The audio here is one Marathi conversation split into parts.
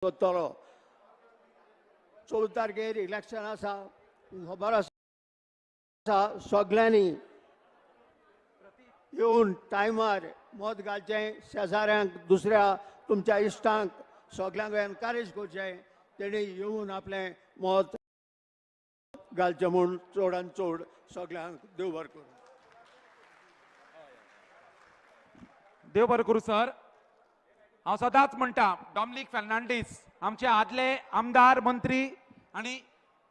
सोदतलो 14 तारखेर इलेक्शन आसा खबर आसा सगळ्यांनी येवन टायमार मत घालचें शेजाऱ्यांक दुसऱ्या तुमच्या इश्टांक सगळ्यांक एनकरेज करचें तेणी येवन आपलें मत घालचें म्हूण चडान चड सगळ्यांक देव बरें करूं. देव बरें करूं सर. हांव सदांच म्हणटा डॉमिनिक फर्नांडीस आमचे आदले आमदार मंत्री आनी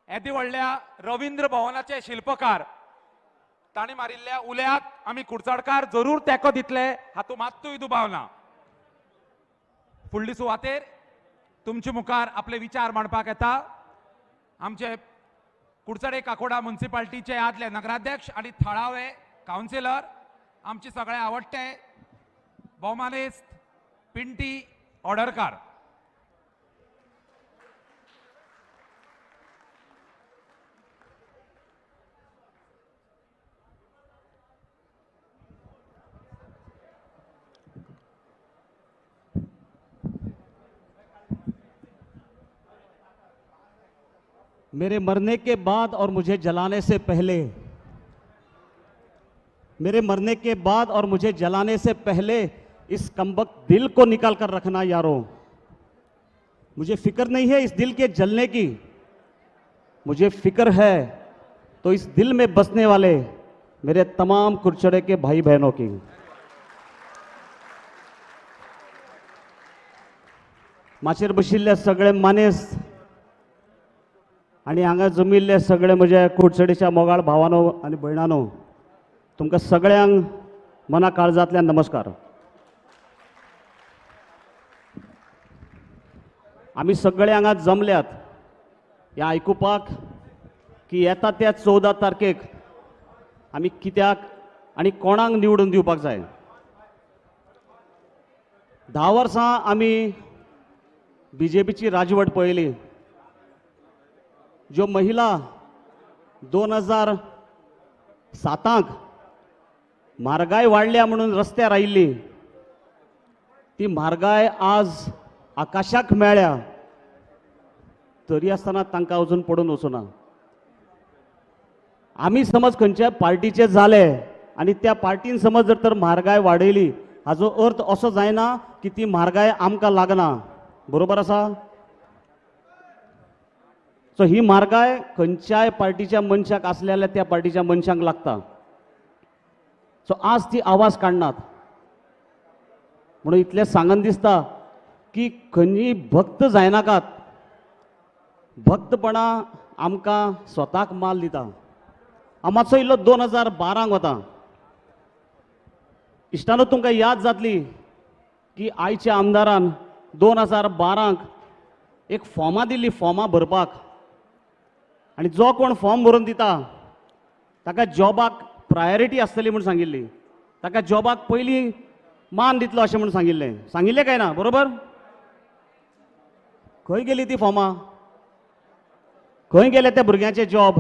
येदी व्हडल्या रवींद्र भवनाचे शिल्पकार ताणी मारिल्ल्या उल्याक आमी कुडचडकार जरूर तेंको दितले हातूंत मात्तूय दुबाव ना. फुडली सुवातेर तुमचे मुखार आपले विचार मांडपाक येता आमचे कुडचडे काकोडा म्युनिसिपालिटीचे आदले नगराध्यक्ष आनी थळावे कावन्सिलर आमचे सगळे आवडटे भौमानेस्त पिंटी ऑर्डरकार. मेरे मरने के बाद और मुझे जलाने से पहले, मेरे मरने के बाद और मुझे जलाने से पहले इस कमबख्त दिल को निकाल कर रखना यारों. मुझे फिक्र नहीं है इस दिल के जलने की, मुझे फिक्र है तो इस दिल में बसने वाले मेरे तमाम कुडचडे के भाई बहनों की. माचेर बशिल्ले सगळे मानेस आणि हांगा जमिल्ले सगळे म्हजे कुडचडेच्या मोगाळ भावानो आनी भयणानो, तुमकां सगळ्यांक मना काळजांतल्यान नमस्कार. आमी सगळे हांगा जमल्यात हें आयकुपाक की येता त्या 14 तारखेक आमी कित्याक आनी कोणाक निवडून दिवपाक जाय. 10 वर्सां आमी बीजेपीची राजवट पळयली. ज्यो महिला 2007 म्हारगाय वाडल्या म्हणून रस्त्यार आयिल्ली ती म्हारगाय आज आकाशाक मेळ्ळ्या तरी आसतना तांकां अजून पडून वचूना. आमी समज खंयच्या पार्टीचे जाले आनी त्या पार्टीन समज जर तर म्हारगाय वाडयली हाचो अर्थ असो जायना की ती म्हारगाय आमकां लागना. बरोबर आसा. सो ही म्हारगाय खंयच्याय पार्टीच्या मनशाक आसल्या जाल्यार त्या पार्टीच्या मनशांक लागता. सो आज ती आवाज काडनात म्हणून इतलें सांगन दिसता की खंयी भक्त जायनाकात. भक्तपणा आमकां स्वताक माल दिता. हांव मातसो इल्लो 2012 वता. इश्टानो तुमकां याद जातली की आयच्या आमदारान 2012 एक फॉर्मां दिल्ली फॉर्मां भरपाक आनी जो कोण फॉर्म भरून दिता ताका जॉबाक प्रायोरिटी आसतली म्हूण सांगिल्ली. ताका जॉबाक पयलीं मान दितलो अशें म्हूण सांगिल्लें काय ना. बरोबर. खंय गेली ती फॉर्मां? खंय गेले त्या भुरग्यांचे जॉब?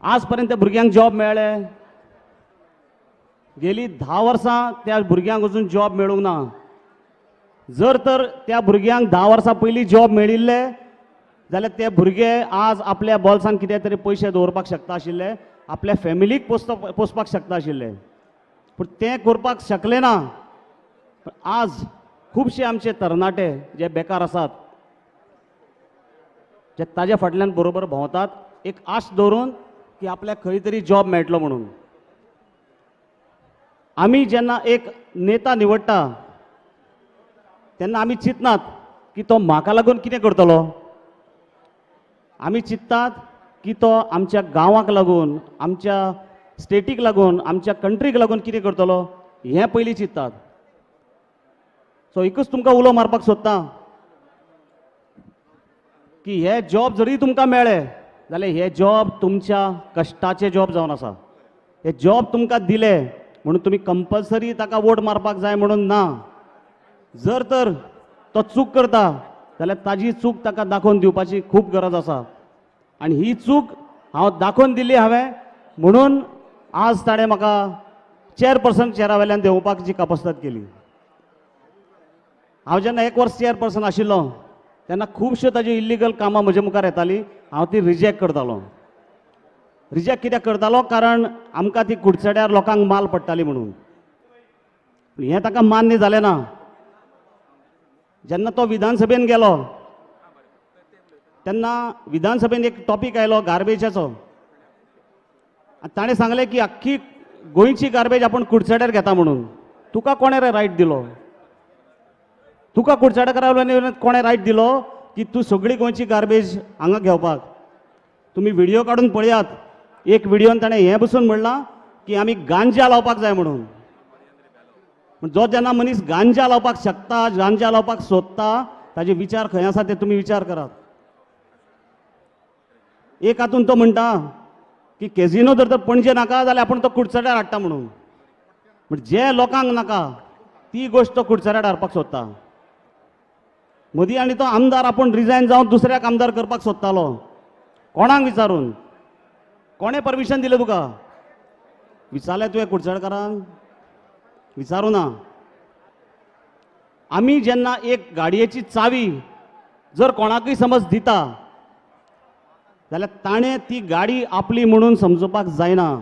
आज पर्यंत त्या भुरग्यांक जॉब मेळ्ळे? गेली 10 वर्सां त्या भुरग्यांक अजून जॉब मेळूंक ना. जर तर त्या भुरग्यांक 10 वर्सां पयलीं जॉब मेळिल्ले जाल्यार ते भुरगे आज आपल्या बॉल्सान कितें तरी पयशे दवरपाक शकता आशिल्ले, आपल्या फॅमिलीक पोसपाक शकता आशिल्ले. पूण तें करपाक शकले ना. आज खुबशे आमचे तरणाटे जे बेकार आसात जे ताजे फाटल्यान बरोबर भोंवतात एक आश दवरून की आपल्याक खंय तरी जॉब मेळटलो म्हणून. आमी जेन्ना एक नेता निवडटा तेन्ना आमी चिंतनात की तो म्हाका लागून कितें करतलो. आमी चिंततात की तो आमच्या गांवाक लागून, आमच्या स्टेटीक लागून, आमच्या कंट्रीक लागून कितें करतलो हें पयलीं चिंततात. सो एकूच तुमकां उलो मारपाक सोदता की हे जॉब जरी तुमकां मेळ्ळे जाल्यार हे जॉब तुमच्या कश्टाचे जॉब जावन आसा. हे जॉब तुमकां दिले म्हणून तुमी कंपल्सरी ताका वोट मारपाक जाय म्हणून ना. जर तर तो चूक करता जाल्यार ताजी चूक ताका दाखोवन दिवपाची खूब गरज आसा. आनी ही चूक हांव दाखोवन दिली हांवें म्हणून आज ताणें म्हाका चेअरपर्सन चेअरा वयल्यान देंवोवपाक जी कपासत केली. हांव जेन्ना 1 वर्स चेअरपर्सन आशिल्लो तेन्ना खुबश्यो ताजी इल्लिगल कामां म्हजे मुखार येतालीं, हांव ती रिजेक्ट करतालो. रिजेक्ट कित्याक करतालो? कारण आमकां ती कुडचड्यार लोकांक माल पडटाली म्हणून. हें ताका मान्य जालें ना. जेन्ना तो विधानसभेन गेलो तेन्ना विधानसभेन एक टॉपीक आयलो गार्बेजाचो. ताणें सांगलें की आख्खी गोंयची गार्बेज आपण कुडचड्यार घेता म्हणून. तुका कोणे रे रायट दिलो? तुका कुडचड्याकारांनी कोणे रायट दिलो की तूं सगळी गोंयची गार्बेज हांगा घेवपाक? तुमी व्हिडिओ काडून पळयात. एक व्हिडिओन ताणें हें बसून म्हणलां की आमी गांजा लावपाक जाय म्हणून. जो जेन्ना मनीस गांजा लावपाक शकता, गांजा लावपाक सोदता, ताजे विचार खंय आसा ते तुमी विचार करात. एक हातून तो म्हणटा की कॅझिनो जर तर पणजे नाका जाल्यार आपण तो कुडचड्यार हाडटा म्हणून. म्हणजे जे लोकांक नाका ती गोश्ट तो कुडचड्यार हाडपाक सोदता. मोदी आनी तो आमदार आपूण रिजायन जावन दुसऱ्याक आमदार करपाक सोदतालो. कोणाक विचारून? कोणे परमिशन दिलें तुका? विचारलें तुवें कुडचडकारांक? विचारूं ना. आमी जेन्ना एक गाडयेची चावी जर कोणाकूय समज दिता जाल्यार ताणें ती गाडी आपली म्हणून समजुपाक जायना.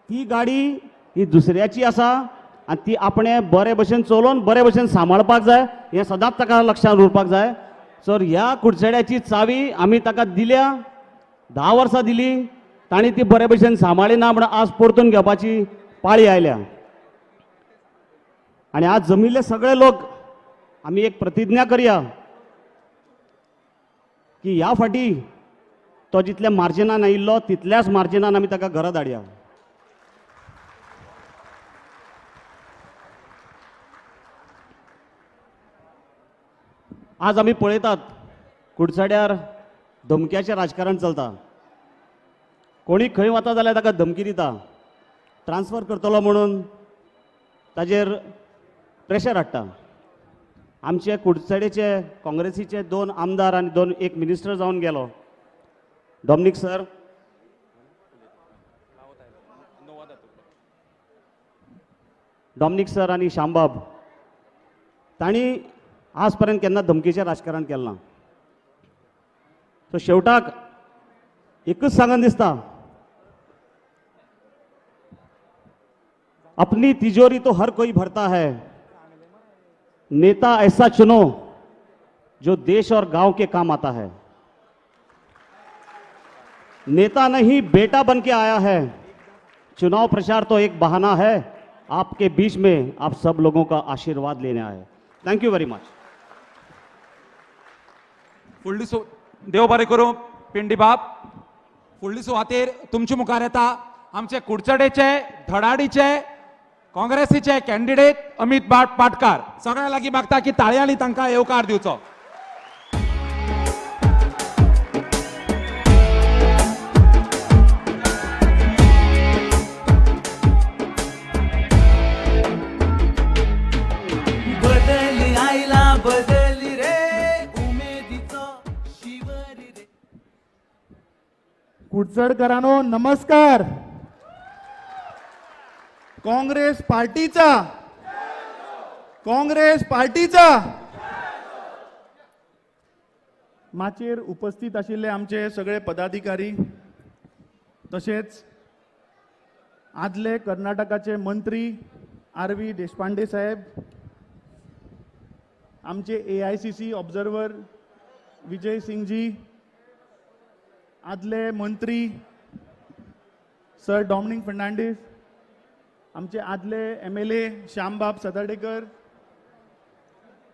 ती गाडी ही दुसऱ्याची आसा आनी ती आपणें बरे भशेन चलोवन बरे भशेन सांबाळपाक जाय. हें सदांच ताका लक्षांत उरपाक जाय. सर ह्या कुडचड्याची चावी आमी ताका दिल्या, 10 वर्सां दिली, ताणी ती बरे भशेन सांबाळिना म्हणून आज परतून घेवपाची पाळी आयल्या. आनी आज जमिल्ले सगळे लोक आमी एक प्रतिज्ञा करया की ह्या फाटी तो जितल्या मार्जिनान आयिल्लो तितल्याच मार्जिनान आमी ताका घरा धाडया. आज आमी पळयतात कुडचड्यार धमक्याचें राजकारण चलता. कोणी खंय वता जाल्यार ताका धमकी दिता. ट्रान्सफर करतलो म्हणून ताजेर प्रेशर हाडटा. आमचे कुडचडेचे काँग्रेसीचे 2 आमदार आनी एक मिनिस्टर जावन गेलो. डॉमिनिक सर, डॉमिनिक सर आनी शामबाब तांणी आज पर्यंत केन्ना धमकीचें राजकारण केलें ना. सो शेवटाक एकच सांगन दिसता, अपनी तिजोरी तो हर कोई भरता है, नेता ऐसा चुनो जो देश और गांव के काम आता है. नेता नहीं बेटा बन के आया है. चुनाव प्रचार तो एक बहाना है. आपके बीच में आप सब लोगों का आशीर्वाद लेने आए. Thank you very much. फुडली देव बरें करूं. पिंडी बाब, फुडली सुवातेर तुमचे मुखार येता आमचे कुडचडेचे धडाडीचे काँग्रेसीचे कॅन्डिडेट अमित पाटकार. सगळ्या लागीं मागता की ताळयांनी तांकां येवकार दिवचो. बदली आयला बदली रे उमेदीचो शिवरी रे. कुडचडकरांनो नमस्कार. काँग्रेस पार्टीचा माचेर उपस्थित आशिल्ले आमचे सगळे पदाधिकारी तशेंच आदले कर्नाटकाचे मंत्री आर.व्ही. देशपांडे साहेब, आमचे AICC ऑब्झर्वर विजय सिंगजी, आदले मंत्री सर डॉमिनिक फर्नांडीस, आमचे आदले MLA श्यामबाब सतर्डेकर,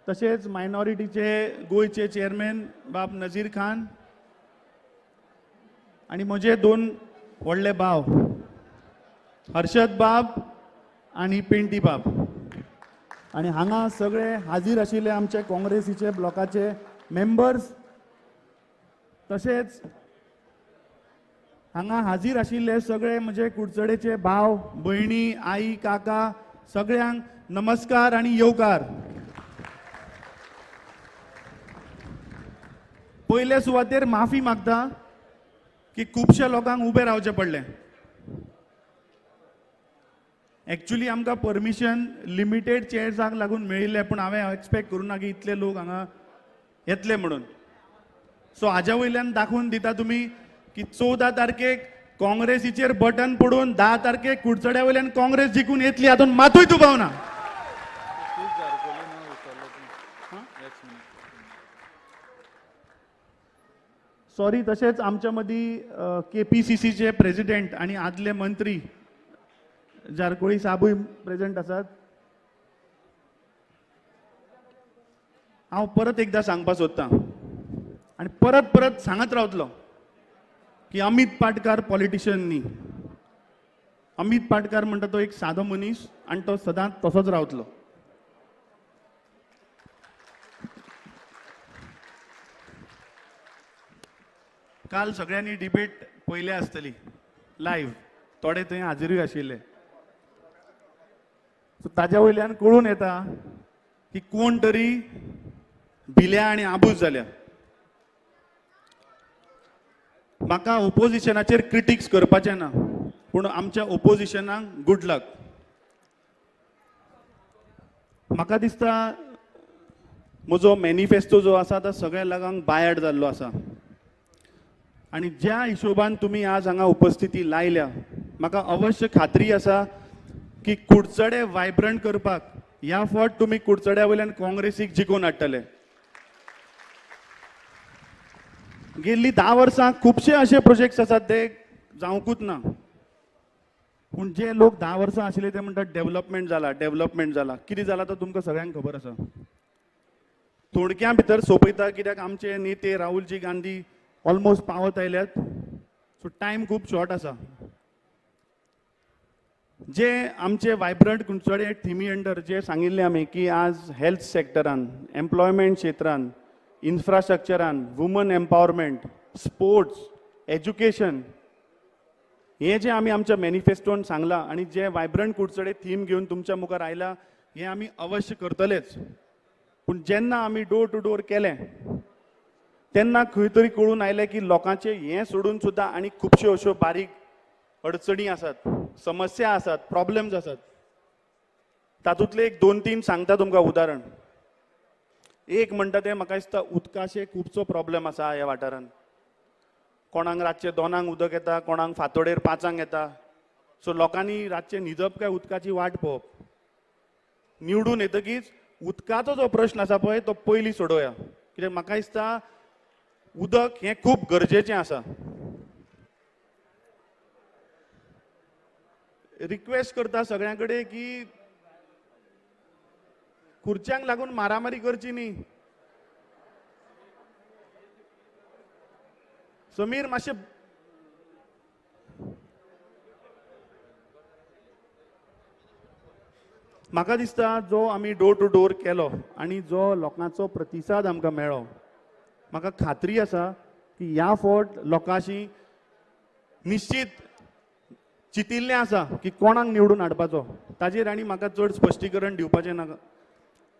तशेंच मायनॉरिटीचे गोयचे चेअरमॅन बाब नजीर खान आनी म्हजे 2 व्हडले भाव हर्षद बाब आनी पेंटी बाब. आनी हांगा सगळे हाजीर आशिल्ले आमचे काँग्रेसीचे ब्लॉकाचे मेंबर्स, तशेंच हांगा हाजीर आशिल्ले सगळे म्हजे कुडचडेचे भाव भयणी, आई, काका सगळ्यांक नमस्कार आनी येवकार. पयले सुवातेर माफी मागता की खुबशे लोकांक उबे रावचे पडले. एक्चुअली आमकां परमिशन लिमिटेड चेअर्साक लागून मेळिल्लें, पूण हांवें एक्सपेक्ट करूना की इतले लोक हांगा येतले म्हणून. सो हाज्या वयल्यान दाखोवन दिता तुमी की 14 तारखेक काँग्रेसीचेर बटन पडून 10 तारखेक कुडचड्या वयल्यान काँग्रेस जिखून येतली, हातून मातूय दुबावना. सॉरी, तशेंच आमच्या मदीं KPCCचे प्रेसिडेंट आणि आदले मंत्री जारकोळी साबूय प्रेझेंट आसात. हांव परत एकदां सांगपाक सोदतां आनी परत परत सांगत रावतलो की अमित पाटकार पॉलिटिशियन न्ही. अमित पाटकार म्हणटा तो एक सादो मनीस आनी तो सदांच तसोच रावतलो. काल सगळ्यांनी डिबेट पयले आसतली लायव्ह, थोडे थंय हाजीरूय आशिल्ले. सो ताज्या वयल्यान कळून येता की कोण तरी भिल्या आनी आबूज जाल्या. म्हाका ओपोजिशनाचेर क्रिटिक्स करपाचें ना, पूण आमच्या ओपोजिशनाक गुड लक. म्हाका दिसता म्हजो मॅनिफेस्टो जो आसा तो सगळ्या लोकांक बायड जाल्लो आसा. आणि ज्या हिशोबान तुम्ही आज हांगा उपस्थिती लायल्या, म्हाका अवश्य खात्री आसा की कुडचडे वायब्रंट करपाक ह्या फावट तुम्ही कुडचड्या वयल्यान काँग्रेसीक जिखून हाडटले. गेल्ली 10 वर्सां खुबशे असे प्रोजेक्ट्स आसात ते जावंकूच ना, पूण जे लोक 10 वर्सां आशिल्ले ते म्हणटात डेव्हलपमेंट जाला. कितें जाला तो तुमकां सगळ्यांक खबर आसा. थोडक्या भितर सोंपयता, कित्याक आमचे नेते राहुलजी गांधी ऑलमोस्ट पावत आयल्यात. सो टायम खूब शॉर्ट आसा. जे आमचे वायब्रंट कुडचडे थिमी अंडर जे सांगिल्ले आमी की आज हेल्थ सेक्टरान, एम्प्लॉयमेंट क्षेत्रान, इन्फ्रास्ट्रक्चरान, वुमन एम्पावरमेंट, स्पोर्ट्स, एज्युकेशन, हे जे आमी आमच्या मॅनिफेस्टोन सांगला आणि जे वायब्रंट कुडचडे थीम घेवन तुमच्या मुखार आयला, हे आमी अवश्य करतलेच. पूण जेन्ना आमी डोर टू डोर केलें तेन्ना खंय तरी कळून आयलें की लोकांचे हें सोडून सुद्दां आनी खुबश्यो अश्यो बारीक अडचणी आसात, समस्या आसात, प्रॉब्लेम्स आसात. तातूंतले एक 2-3 सांगता तुमकां उदाहरण. एक म्हणटा ते म्हाका दिसता उदकाचे खुबसो प्रॉब्लेम आसा ह्या वाठारांत. कोणाक रातचे 2 उदक येता, कोणाक फांतोडेर 5 येता. सो लोकांनी रातचे न्हिदप काय उदकाची वाट पळोवप. निवडून येतकीच उदकाचो जो प्रश्न आसा पळय तो पयलीं सोडोवया, कित्याक म्हाका दिसता उदक हें खूब गरजेचें आसा. रिक्वेस्ट करता सगळ्यां कडेन की खुर्च्यांक लागून मारामारी करची न्ही. समीर मातशें म्हाका दिसता जो आमी डोर टू डोर केलो आनी जो लोकांचो प्रतिसाद आमकां मेळ्ळो, म्हाका खात्री आसा की ह्या फावट लोकांशी निश्चित चितिल्लें आसा की कोणाक निवडून हाडपाचो. ताजेर आनी म्हाका चड स्पश्टीकरण दिवपाचें नाका.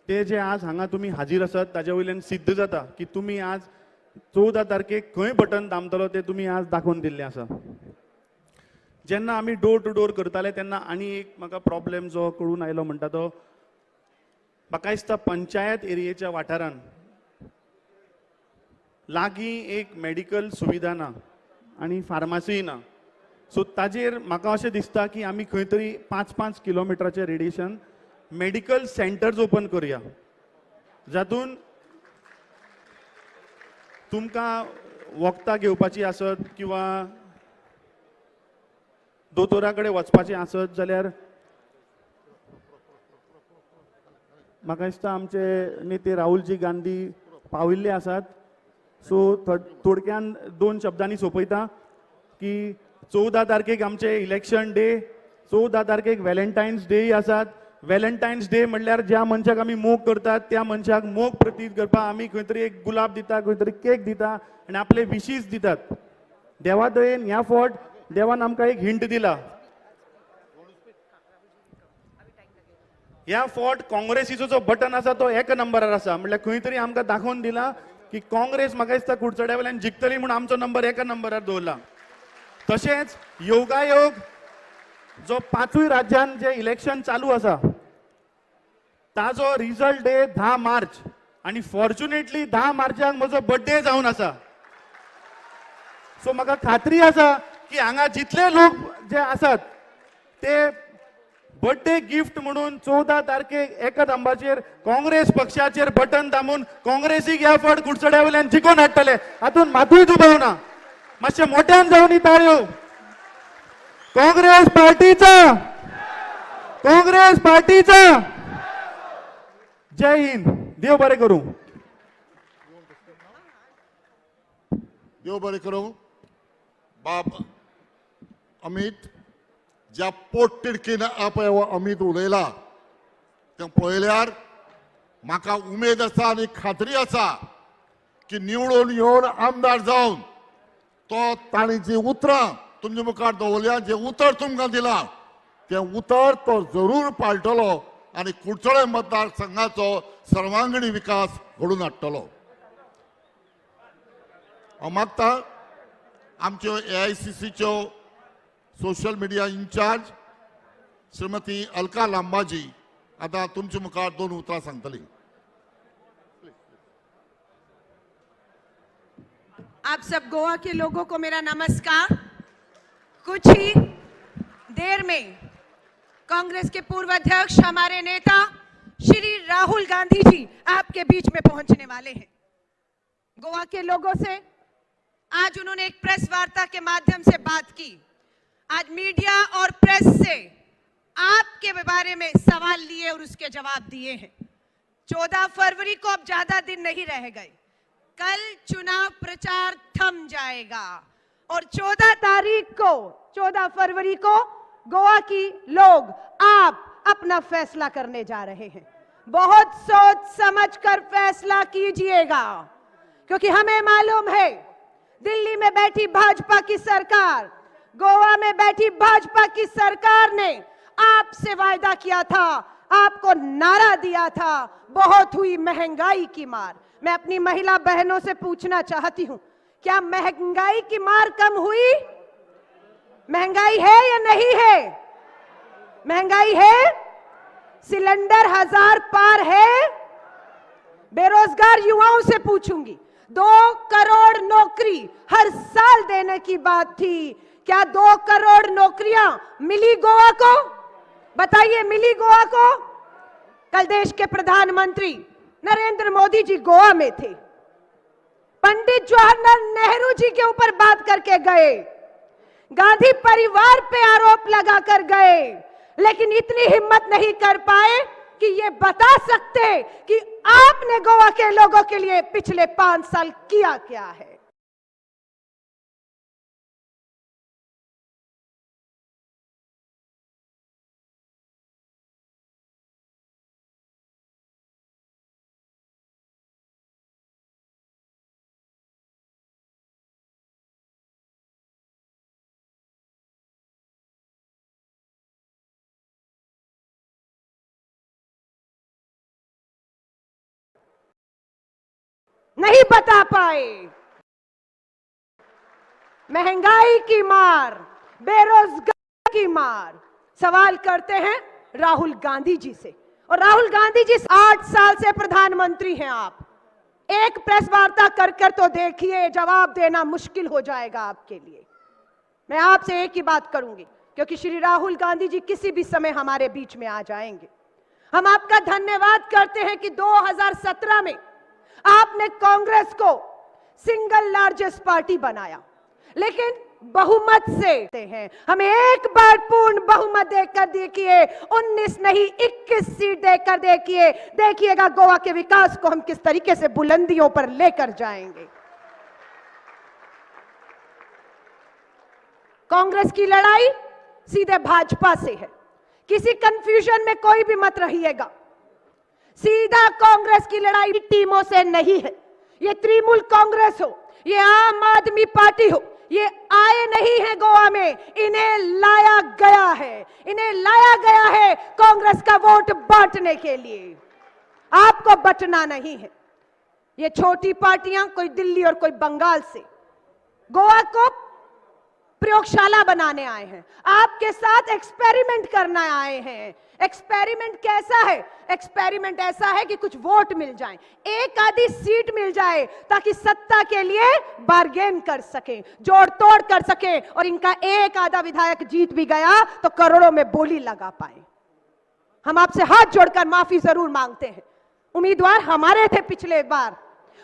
ते जे आज हांगा तुमी हाजीर आसात ताजे वयल्यान सिद्ध जाता की तुमी आज 14 तारखेक खंय बटन दामतलो ते तुमी आज दाखोवन दिल्लें आसा. जेन्ना आमी डोर टू डोर करताले तेन्ना आनी एक म्हाका प्रॉब्लेम जो कळून आयलो म्हणटा तो, म्हाका दिसता पंचायत एरियेच्या वाठारान लागीं एक मेडिकल सुविधा ना आनी फार्मासीय ना. सो ताजेर म्हाका अशें दिसता की आमी खंय तरी 5-5 किलोमिटराचें रेडिएशन मेडिकल सेंटर्स ओपन करुया, जातून तुमकां वखदां घेवपाची आसत किंवा दोतोरा कडेन वचपाचें आसत जाल्यार म्हाका दिसता आमचे नेते राहुलजी गांधी पाविल्ले आसात. सो थोडक्यान 2 शब्दांनी सोंपयता की 14 तारखेक आमचे इलेक्शन डे, 14 तारखेक व्हॅलेंटायन्स डे आसात. व्हॅलेंटायन्स डे म्हणल्यार ज्या मनशाक आमी मोग करतात त्या मनशाक मोग प्रतीत करपाक आमी खंय तरी एक गुलाब दिता, खंय तरी केक दिता आनी आपले विशीस दितात. देवा दयेन ह्या फावट देवान आमकां एक हिंट दिला. ह्या फावट काँग्रेसीचो जो बटन आसा तो 1 नंबरार आसा. म्हणल्यार खंय तरी आमकां दाखोवन दिला की काँग्रेस म्हाका दिसता कुडचड्या वयल्यान जिखतली म्हणून आमचो नंबर 1 नंबरार दवरला. तशेंच योगायोग जो 5 राज्यांत जे इलेक्शन चालू आसा ताजो रिजल्ट डे 10 मार्च आणि फॉर्च्युनेटली 10 मार्चाक म्हजो बर्थडे जावन आसा. सो म्हाका खात्री आसा की हांगा जितले लोक जे आसात ते बर्थडे गिफ्ट म्हणून 14 तारखेक एकदंबाचेर काँग्रेस पक्षाचेर बटन दामून काँग्रेसीक ह्या फावट कुडचड्या वयल्यान जिखून हाडटले. हातून मातूय दुबाव ना. मातशे मोठ्यान जावन ही ताळयो. काँग्रेस पार्टीचा जय हिंद. देव बरें करूं. देव बरें करूं. बाब अमित ज्या पोटतिडकीन आपय अमित उलयला तें पळयल्यार म्हाका उमेद आसा आनी खात्री आसा की निवडून येवन आमदार जावन तो ताणी जी उतरां तुमचे मुखार दवरल्या, जे उतर तुमकां दिलां तें उतर तो जरूर पाळटलो आनी कुडचडे मतदारसंघाचो सर्वांगीण विकास घडोवन हाडटलो. हांव मागतां आमच्यो AICCच्यो social media in charge Shrimati Alka लांबाजी आतां तुमचे मुखार 2 उतरां सांगतली. आप सब गोवा के लोगों को मेरा नमस्कार. कुछ ही देर में कांग्रेस के पूर्व अध्यक्ष हमारे नेता श्री राहुल गांधी जी आपके बीच में पहुंचने वाले हैं. गोवा के लोगों से आज उन्होंने एक प्रेस वार्ता के माध्यम से बात की. आज मीडिया और प्रेस से आपके बारे में सवाल लिए और उसके जवाब दिए हैं. 14 फरवरी को अब ज्यादा दिन नहीं रह गए. कल चुनाव प्रचार थम जाएगा और 14 फरवरी को गोवा की लोग आप अपना फैसला करने जा रहे हैं. बहुत सोच समझ कर फैसला कीजिएगा, क्योंकि हमें मालूम है दिल्ली में बैठी भाजपा की सरकार, गोवा में बैठी भाजपा की सरकार ने आपसे वायदा किया था, आपको नारा दिया था. बहुत हुई महंगाई की मार. मैं अपनी महिला बहनों से पूछना चाहती हूं, क्या महंगाई की मार कम हुई? महंगाई है या नहीं है? महंगाई है. सिलेंडर 1000 पार है. बेरोजगार युवाओं से पूछूंगी, 2 करोड़ नौकरी हर साल देने की बात थी. क्या 2 करोड़ नौकरियां मिली गोवा को? बताइए, मिली गोवा को? कल देश के प्रधानमंत्री नरेंद्र मोदी जी गोवा में थे. पंडित जवाहरलाल नेहरू जी के ऊपर बात करके गए, गांधी परिवार पे आरोप लगाकर गए, लेकिन इतनी हिम्मत नहीं कर पाए कि ये बता सकते कि आपने गोवा के लोगों के लिए पिछले 5 साल किया क्या है. नहीं बता पाए. महंगाई की मार, बेरोजगारी की मार. सवाल करते हैं राहुल गांधी जी से, और राहुल गांधी जी 8 साल से प्रधानमंत्री हैं. आप एक प्रेस वार्ता कर तो देखिए, जवाब देना मुश्किल हो जाएगा आपके लिए. मैं आपसे एक ही बात करूंगी, क्योंकि श्री राहुल गांधी जी किसी भी समय हमारे बीच में आ जाएंगे. हम आपका धन्यवाद करते हैं कि 2017 में आपने कांग्रेस को सिंगल लार्जेस्ट पार्टी बनाया, लेकिन बहुमत से हैं. हमें एक बार पूर्ण बहुमत देकर देखिए, 19 नहीं 21 सीट देकर देखिए. देखिएगा गोवा के विकास को हम किस तरीके से बुलंदियों पर लेकर जाएंगे. कांग्रेस की लड़ाई सीधे भाजपा से है. किसी कंफ्यूजन में कोई भी मत रहिएगा. सीधा कांग्रेस की लड़ाई टीमों से नहीं है. ये तृणमूल कांग्रेस हो, ये आम आदमी पार्टी हो, ये आए नहीं है गोवा में, इन्हें लाया गया है. इन्हें लाया गया है कांग्रेस का वोट बांटने के लिए. आपको बंटना नहीं है. ये छोटी पार्टियां, कोई दिल्ली और कोई बंगाल से, गोवा को प्रयोगशाला बनाने आए हैं, आपके साथ एक्सपेरिमेंट करना आए हैं। एक्सपेरिमेंट कैसा है? एक्सपेरिमेंट ऐसा है कि कुछ वोट मिल जाए, एक आधी सीट मिल जाए, ताकि सत्ता के लिए बार्गेन कर सके, जोड़ तोड़ कर सके, और इनका एक आधा विधायक जीत भी गया तो करोड़ों में बोली लगा पाए। हम आपसे हाथ जोड़कर माफी जरूर मांगते हैं। उम्मीदवार हमारे थे पिछले बार,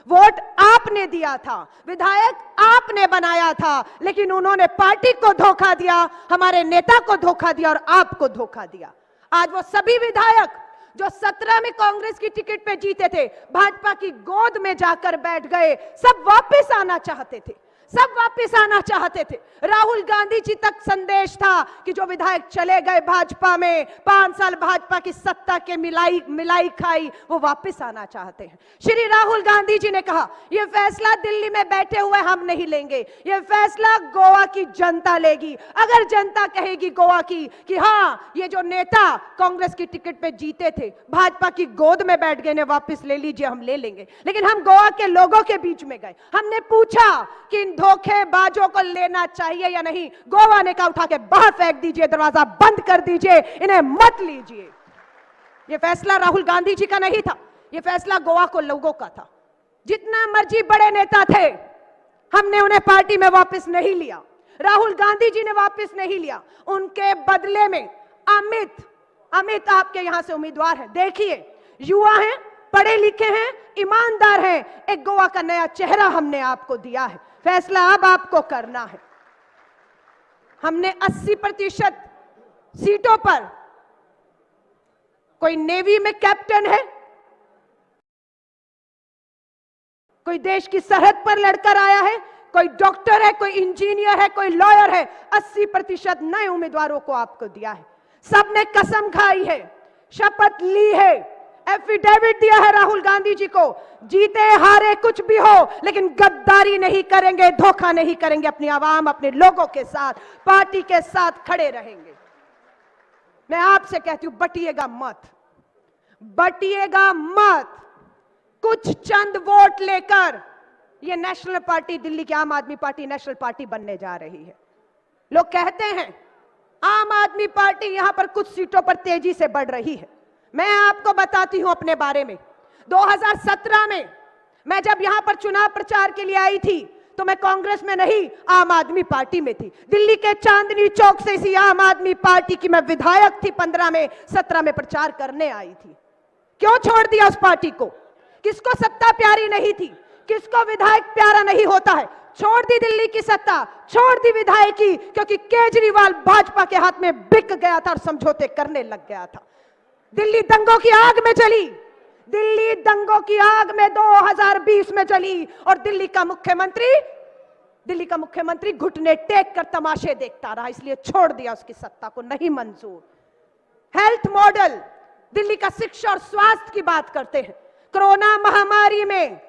वोट आपने दिया था, विधायक आपने बनाया था, लेकिन उन्होंने पार्टी को धोखा दिया, हमारे नेता को धोखा दिया और आपको धोखा दिया। आज वो सभी विधायक जो 17 में कांग्रेस की टिकट पे जीते थे, भाजपा की गोद में जाकर बैठ गए, सब वापस आना चाहते थे, सब वापस आना चाहते थे। राहुल गांधी जी तक संदेश था कि जो विधायक चले गए भाजपा में, 5 साल भाजपा की सत्ता के मिलाई खाई, वो वापस आना चाहते हैं। श्री राहुल गांधी जी ने कहा, यह फैसला दिल्ली में बैठे हुए हम नहीं लेंगे, यह फैसला गोवा की जनता लेगी। अगर जनता कहेगी गोवा की कि हाँ, ये जो नेता कांग्रेस की टिकट पे जीते थे, भाजपा की गोद में बैठ गए, ने वापस ले लीजिए, हम ले लेंगे। लेकिन हम गोवा के लोगों के बीच में गए, हमने पूछा कि इन धोखेबाजों को लेना चाहिए या नहीं। गोवा ने कहा, उठा के बाहर फेंक दीजिए, दरवाजा बंद कर दीजिए, इन्हें मत लीजिए। यह फैसला राहुल गांधी जी का नहीं था, यह फैसला गोवा को लोगों का था। जितना मर्जी बड़े नेता थे, हमने उन्हें पार्टी में वापस नहीं लिया, राहुल गांधी जी ने वापस नहीं लिया। उनके बदले में अमित आपके यहां से उम्मीदवार है। देखिए, युवा हैं, पढ़े लिखे हैं, ईमानदार हैं, एक गोवा का नया चेहरा हमने आपको दिया है। फैसला अब आपको करना है। हमने 80% सीटों पर, कोई नेवी में कैप्टन है, कोई देश की सरहद पर लड़कर आया है, कोई डॉक्टर है, कोई इंजीनियर है, कोई लॉयर है, 80% नए उम्मीदवारों को आपको दिया है। सबने कसम खाई है, शपथ ली है, एफिडेविट दिया है राहुल गांधी जी को, जीते हारे कुछ भी हो, लेकिन गद्दारी नहीं करेंगे, धोखा नहीं करेंगे, अपनी आवाम, अपने लोगों के साथ, पार्टी के साथ खड़े रहेंगे। मैं आपसे कहती हूं, बटिएगा मत, बटिएगा मत। कुछ चंद वोट लेकर यह नेशनल पार्टी, दिल्ली की आम आदमी पार्टी नेशनल पार्टी बनने जा रही है। लोग कहते हैं आम आदमी पार्टी यहां पर कुछ सीटों पर तेजी से बढ़ रही है। मैं आपको बताती हूं अपने बारे में। 2017 में मैं जब यहां पर चुनाव प्रचार के लिए आई थी, तो मैं कांग्रेस में नहीं, आम आदमी पार्टी में थी। दिल्ली के चांदनी चौक से इसी आम आदमी पार्टी की मैं विधायक थी। 15 में, 17 में प्रचार करने आई थी। क्यों छोड़ दिया उस पार्टी को? किसको सत्ता प्यारी नहीं थी? किसको विधायक प्यारा नहीं होता है? छोड़ दी दिल्ली की सत्ता, छोड़ दी विधायकी, क्योंकि केजरीवाल भाजपा के हाथ में बिक गया था और समझौते करने लग गया था। दिल्ली दंगों की आग में चली, दिल्ली दंगों की आग में 2020 में चली, और दिल्ली का मुख्यमंत्री घुटने टेक कर तमाशे देखता रहा, इसलिए छोड़ दिया उसकी सत्ता को, नहीं मंजूर। हेल्थ मॉडल, दिल्ली का शिक्षा और स्वास्थ्य की बात करते हैं। कोरोना महामारी में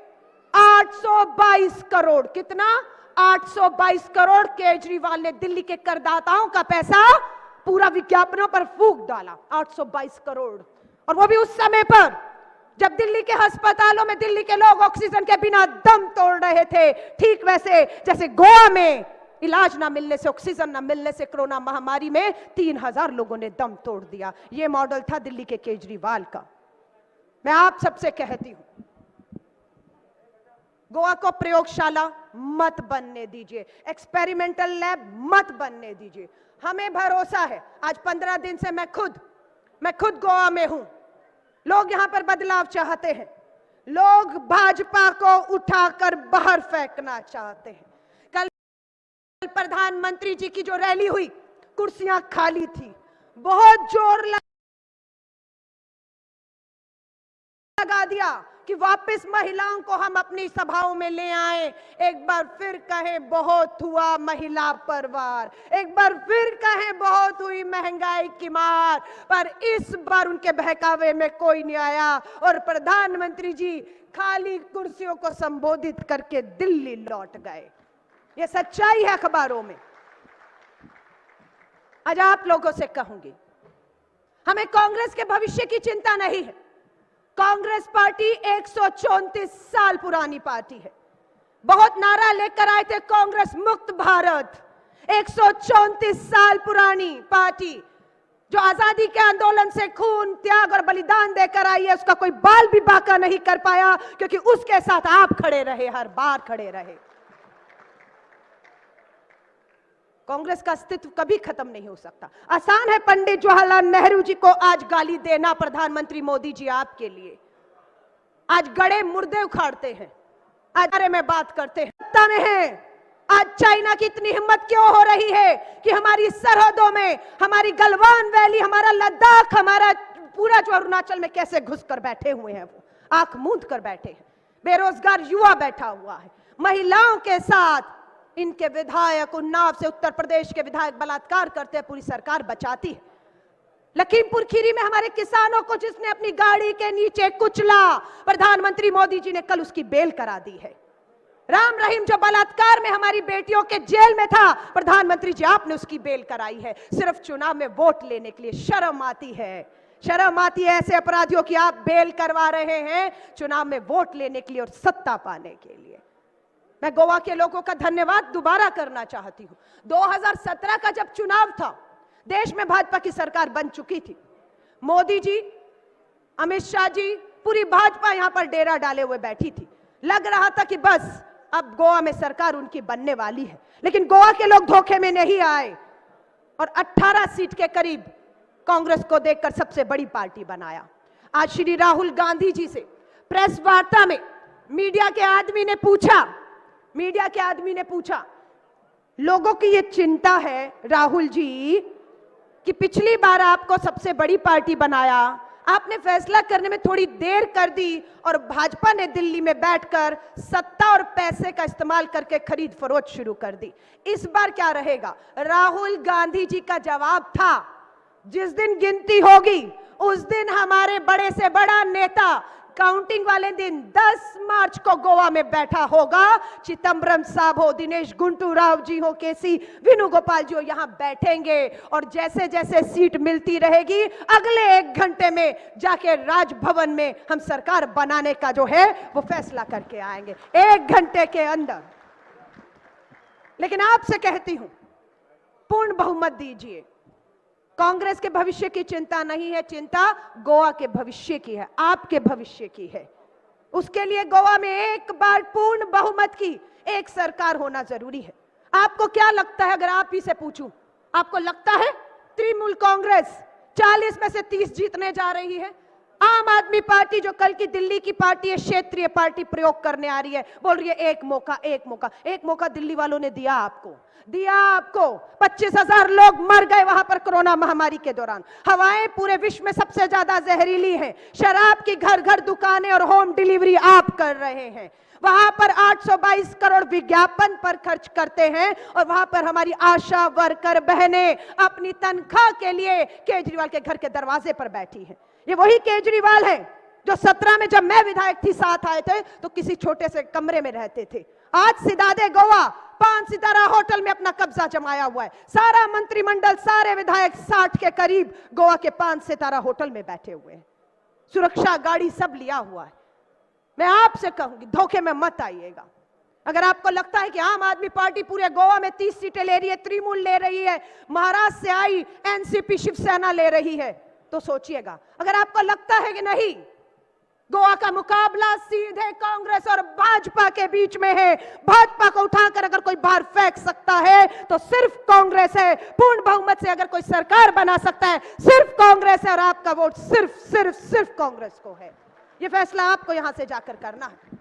822 करोड़, कितना? 822 करोड़ केजरीवाल ने दिल्ली के करदाताओं का पैसा पूरा विज्ञापनों पर फूंक डाला। 822 करोड़, और वो भी उस समय पर जब दिल्ली के अस्पतालों में दिल्ली के लोग ऑक्सीजन के बिना दम तोड़ रहे थे। ठीक वैसे जैसे गोवा में इलाज ना मिलने से, ऑक्सीजन ना मिलने से कोरोना महामारी में 3000 लोगों ने दम तोड़ दिया। यह मॉडल था दिल्ली के केजरीवाल का। मैं आप सबसे कहती हूं, गोवा को प्रयोगशाला मत बनने दीजिए, एक्सपेरिमेंटल लैब मत बनने दीजिए। हमें भरोसा है, आज 15 दिन से मैं खुद गोवा में हूं। लोग यहां पर बदलाव चाहते हैं, लोग भाजपा को उठाकर बाहर फेंकना चाहते हैं। कल प्रधानमंत्री जी की जो रैली हुई, कुर्सियां खाली थी, बहुत जोर लगा दिया कि वापस महिलाओं को हम अपनी सभाओं में ले आए। एक बार फिर कहें बहुत हुआ महिला पर वार, एक बार फिर कहें बहुत हुई महंगाई की मार, पर इस बार उनके बहकावे में कोई नहीं आया और प्रधानमंत्री जी खाली कुर्सियों को संबोधित करके दिल्ली लौट गए। ये सच्चाई है अखबारों में। आज आप लोगों से कहूंगी, हमें कांग्रेस के भविष्य की चिंता नहीं है। कांग्रेस पार्टी 134 साल पुरानी पार्टी है। बहुत नारा लेकर आए थे कांग्रेस मुक्त भारत, 134 साल पुरानी पार्टी जो आजादी के आंदोलन से खून त्याग और बलिदान देकर आई है, उसका कोई बाल भी बाका नहीं कर पाया, क्योंकि उसके साथ आप खड़े रहे, हर बार खड़े रहे। कांग्रेस का अस्तित्व कभी खत्म नहीं हो सकता। आसान है पंडित जवाहरलाल नेहरू जी को आज गाली देना, प्रधानमंत्री मोदी जी आपके लिए आज गड़े मुर्दे उखाड़ते हैं, आज बारे में बात करते हैं, सत्ता में हैं। आज चाइना की इतनी हिम्मत क्यों हो रही है कि हमारी सरहदों में, हमारी गलवान वैली, हमारा लद्दाख, हमारा पूरा जो अरुणाचल में कैसे घुस कर बैठे हुए हैं, वो आंख मूंद कर बैठे हैं। बेरोजगार युवा बैठा हुआ है, महिलाओं के साथ इनके विधायक उन्नाव से उत्तर प्रदेश के विधायक बलात्कार करते हैं, पूरी सरकार बचाती है। लखीमपुर खीरी में हमारे किसानों को जिसने अपनी गाड़ी के नीचे कुचला, प्रधानमंत्री मोदी जी ने कल उसकी बेल करा दी है। राम रहीम जो बलात्कार में हमारी बेटियों के जेल में था, प्रधानमंत्री जी आपने उसकी बेल कराई है, सिर्फ चुनाव में वोट लेने के लिए। शर्म आती है, शर्म आती है ऐसे अपराधियों की आप बेल करवा रहे हैं चुनाव में वोट लेने के लिए और सत्ता पाने के लिए। मैं गोवा के लोगों का धन्यवाद दोबारा करना चाहती हूं। 2017 का जब चुनाव था, देश में भाजपा की सरकार बन चुकी थी। मोदी जी, अमित शाह जी, पूरी भाजपा यहां पर डेरा डाले हुए बैठी थी। लग रहा था कि बस अब गोवा में सरकार उनकी बनने वाली है, लेकिन गोवा के लोग धोखे में नहीं आए और 18 सीट के करीब कांग्रेस को देखकर सबसे बड़ी पार्टी बनाया। आज श्री राहुल गांधी जी से प्रेस वार्ता में मीडिया के आदमी ने पूछा, लोगों की ये चिंता है राहुल जी कि पिछली बार आपको सबसे बड़ी पार्टी बनाया, आपने फैसला करने में थोड़ी देर कर दी और भाजपा ने दिल्ली में बैठकर सत्ता और पैसे का इस्तेमाल करके खरीद फरोख्त शुरू कर दी। इस बार क्या रहेगा? राहुल गांधी जी का जवाब था, जिस दिन गिनती होगी उस दिन हमारे बड़े से बड़ा नेता काउंटिंग वाले दिन 10 मार्च को गोवा में बैठा होगा। चिदम्बरम साहब हो, दिनेश गुंटूराव राव जी हो, केसी वेणुगोपाल जी हो, यहां बैठेंगे और जैसे जैसे सीट मिलती रहेगी अगले 1 घंटे में जाके राजभवन में हम सरकार बनाने का जो है वो फैसला करके आएंगे 1 घंटे के अंदर। लेकिन आपसे कहती हूं, पूर्ण बहुमत दीजिए। कांग्रेस के भविष्य की चिंता नहीं है, चिंता गोवा के भविष्य की है, आपके भविष्य की है। उसके लिए गोवा में एक बार पूर्ण बहुमत की एक सरकार होना जरूरी है। आपको क्या लगता है, अगर आप ही से पूछूं, आपको लगता है तृणमूल कांग्रेस 40 में से 30 जीतने जा रही है? आम आदमी पार्टी जो कल की दिल्ली की पार्टी है, क्षेत्रीय पार्टी प्रयोग करने आ रही है, बोल रही है एक मौका दिल्ली वालों ने दिया आपको 25,000 लोग मर गए वहां पर कोरोना महामारी के दौरान। हवाएं पूरे विश्व में सबसे ज्यादा जहरीली हैं। शराब की घर घर दुकानें और होम डिलीवरी आप कर रहे हैं। वहां पर 822 करोड़ विज्ञापन पर खर्च करते हैं और वहां पर हमारी आशा वर्कर बहनें अपनी तनख्वाह के लिए केजरीवाल के घर के दरवाजे पर बैठी हैं। ये वही केजरीवाल है जो 17 में जब मैं विधायक थी साथ आए थे तो किसी छोटे से कमरे में रहते थे। आज सिदादे गोवा 5 सितारा होटल में अपना कब्जा जमाया हुआ है। सारा मंत्रिमंडल, सारे विधायक 60 के करीब गोवा के 5 सितारा होटल में बैठे हुए हैं। सुरक्षा गाड़ी सब लिया हुआ है। मैं आपसे कहूंगी, धोखे में मत आइएगा। अगर आपको लगता है कि आम आदमी पार्टी पूरे गोवा में 30 सीटें ले रही है, तृणमूल ले रही है, महाराष्ट्र से आई एनसीपी शिवसेना ले रही है, तो सोचिएगा। अगर आपको लगता है कि नहीं, गोवा का मुकाबला सीधे कांग्रेस और भाजपा के बीच में है, भाजपा को उठाकर अगर कोई बाहर फेंक सकता है तो सिर्फ कांग्रेस है। पूर्ण बहुमत से अगर कोई सरकार बना सकता है सिर्फ कांग्रेस है और आपका वोट सिर्फ कांग्रेस को है। यह फैसला आपको यहां से जाकर करना है।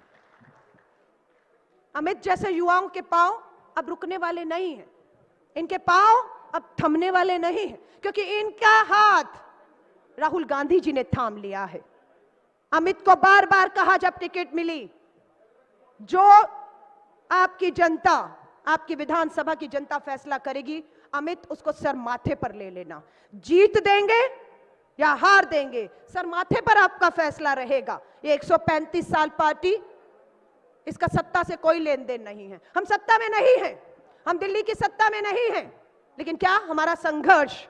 अमित जैसे युवाओं के पांव अब रुकने वाले नहीं हैं, इनके पांव अब थमने वाले नहीं हैं, क्योंकि इनका हाथ राहुल गांधी जी ने थाम लिया है। अमित को बार बार कहा जब टिकट मिली, जो आपकी जनता, आपकी विधानसभा की जनता फैसला करेगी, अमित उसको सर माथे पर ले लेना। जीत देंगे या हार देंगे, सर माथे पर आपका फैसला रहेगा। ये 135 साल पार्टी, इसका सत्ता से कोई लेन देन नहीं है। हम सत्ता में नहीं हैं, हम दिल्ली की सत्ता में नहीं हैं, लेकिन क्या हमारा संघर्ष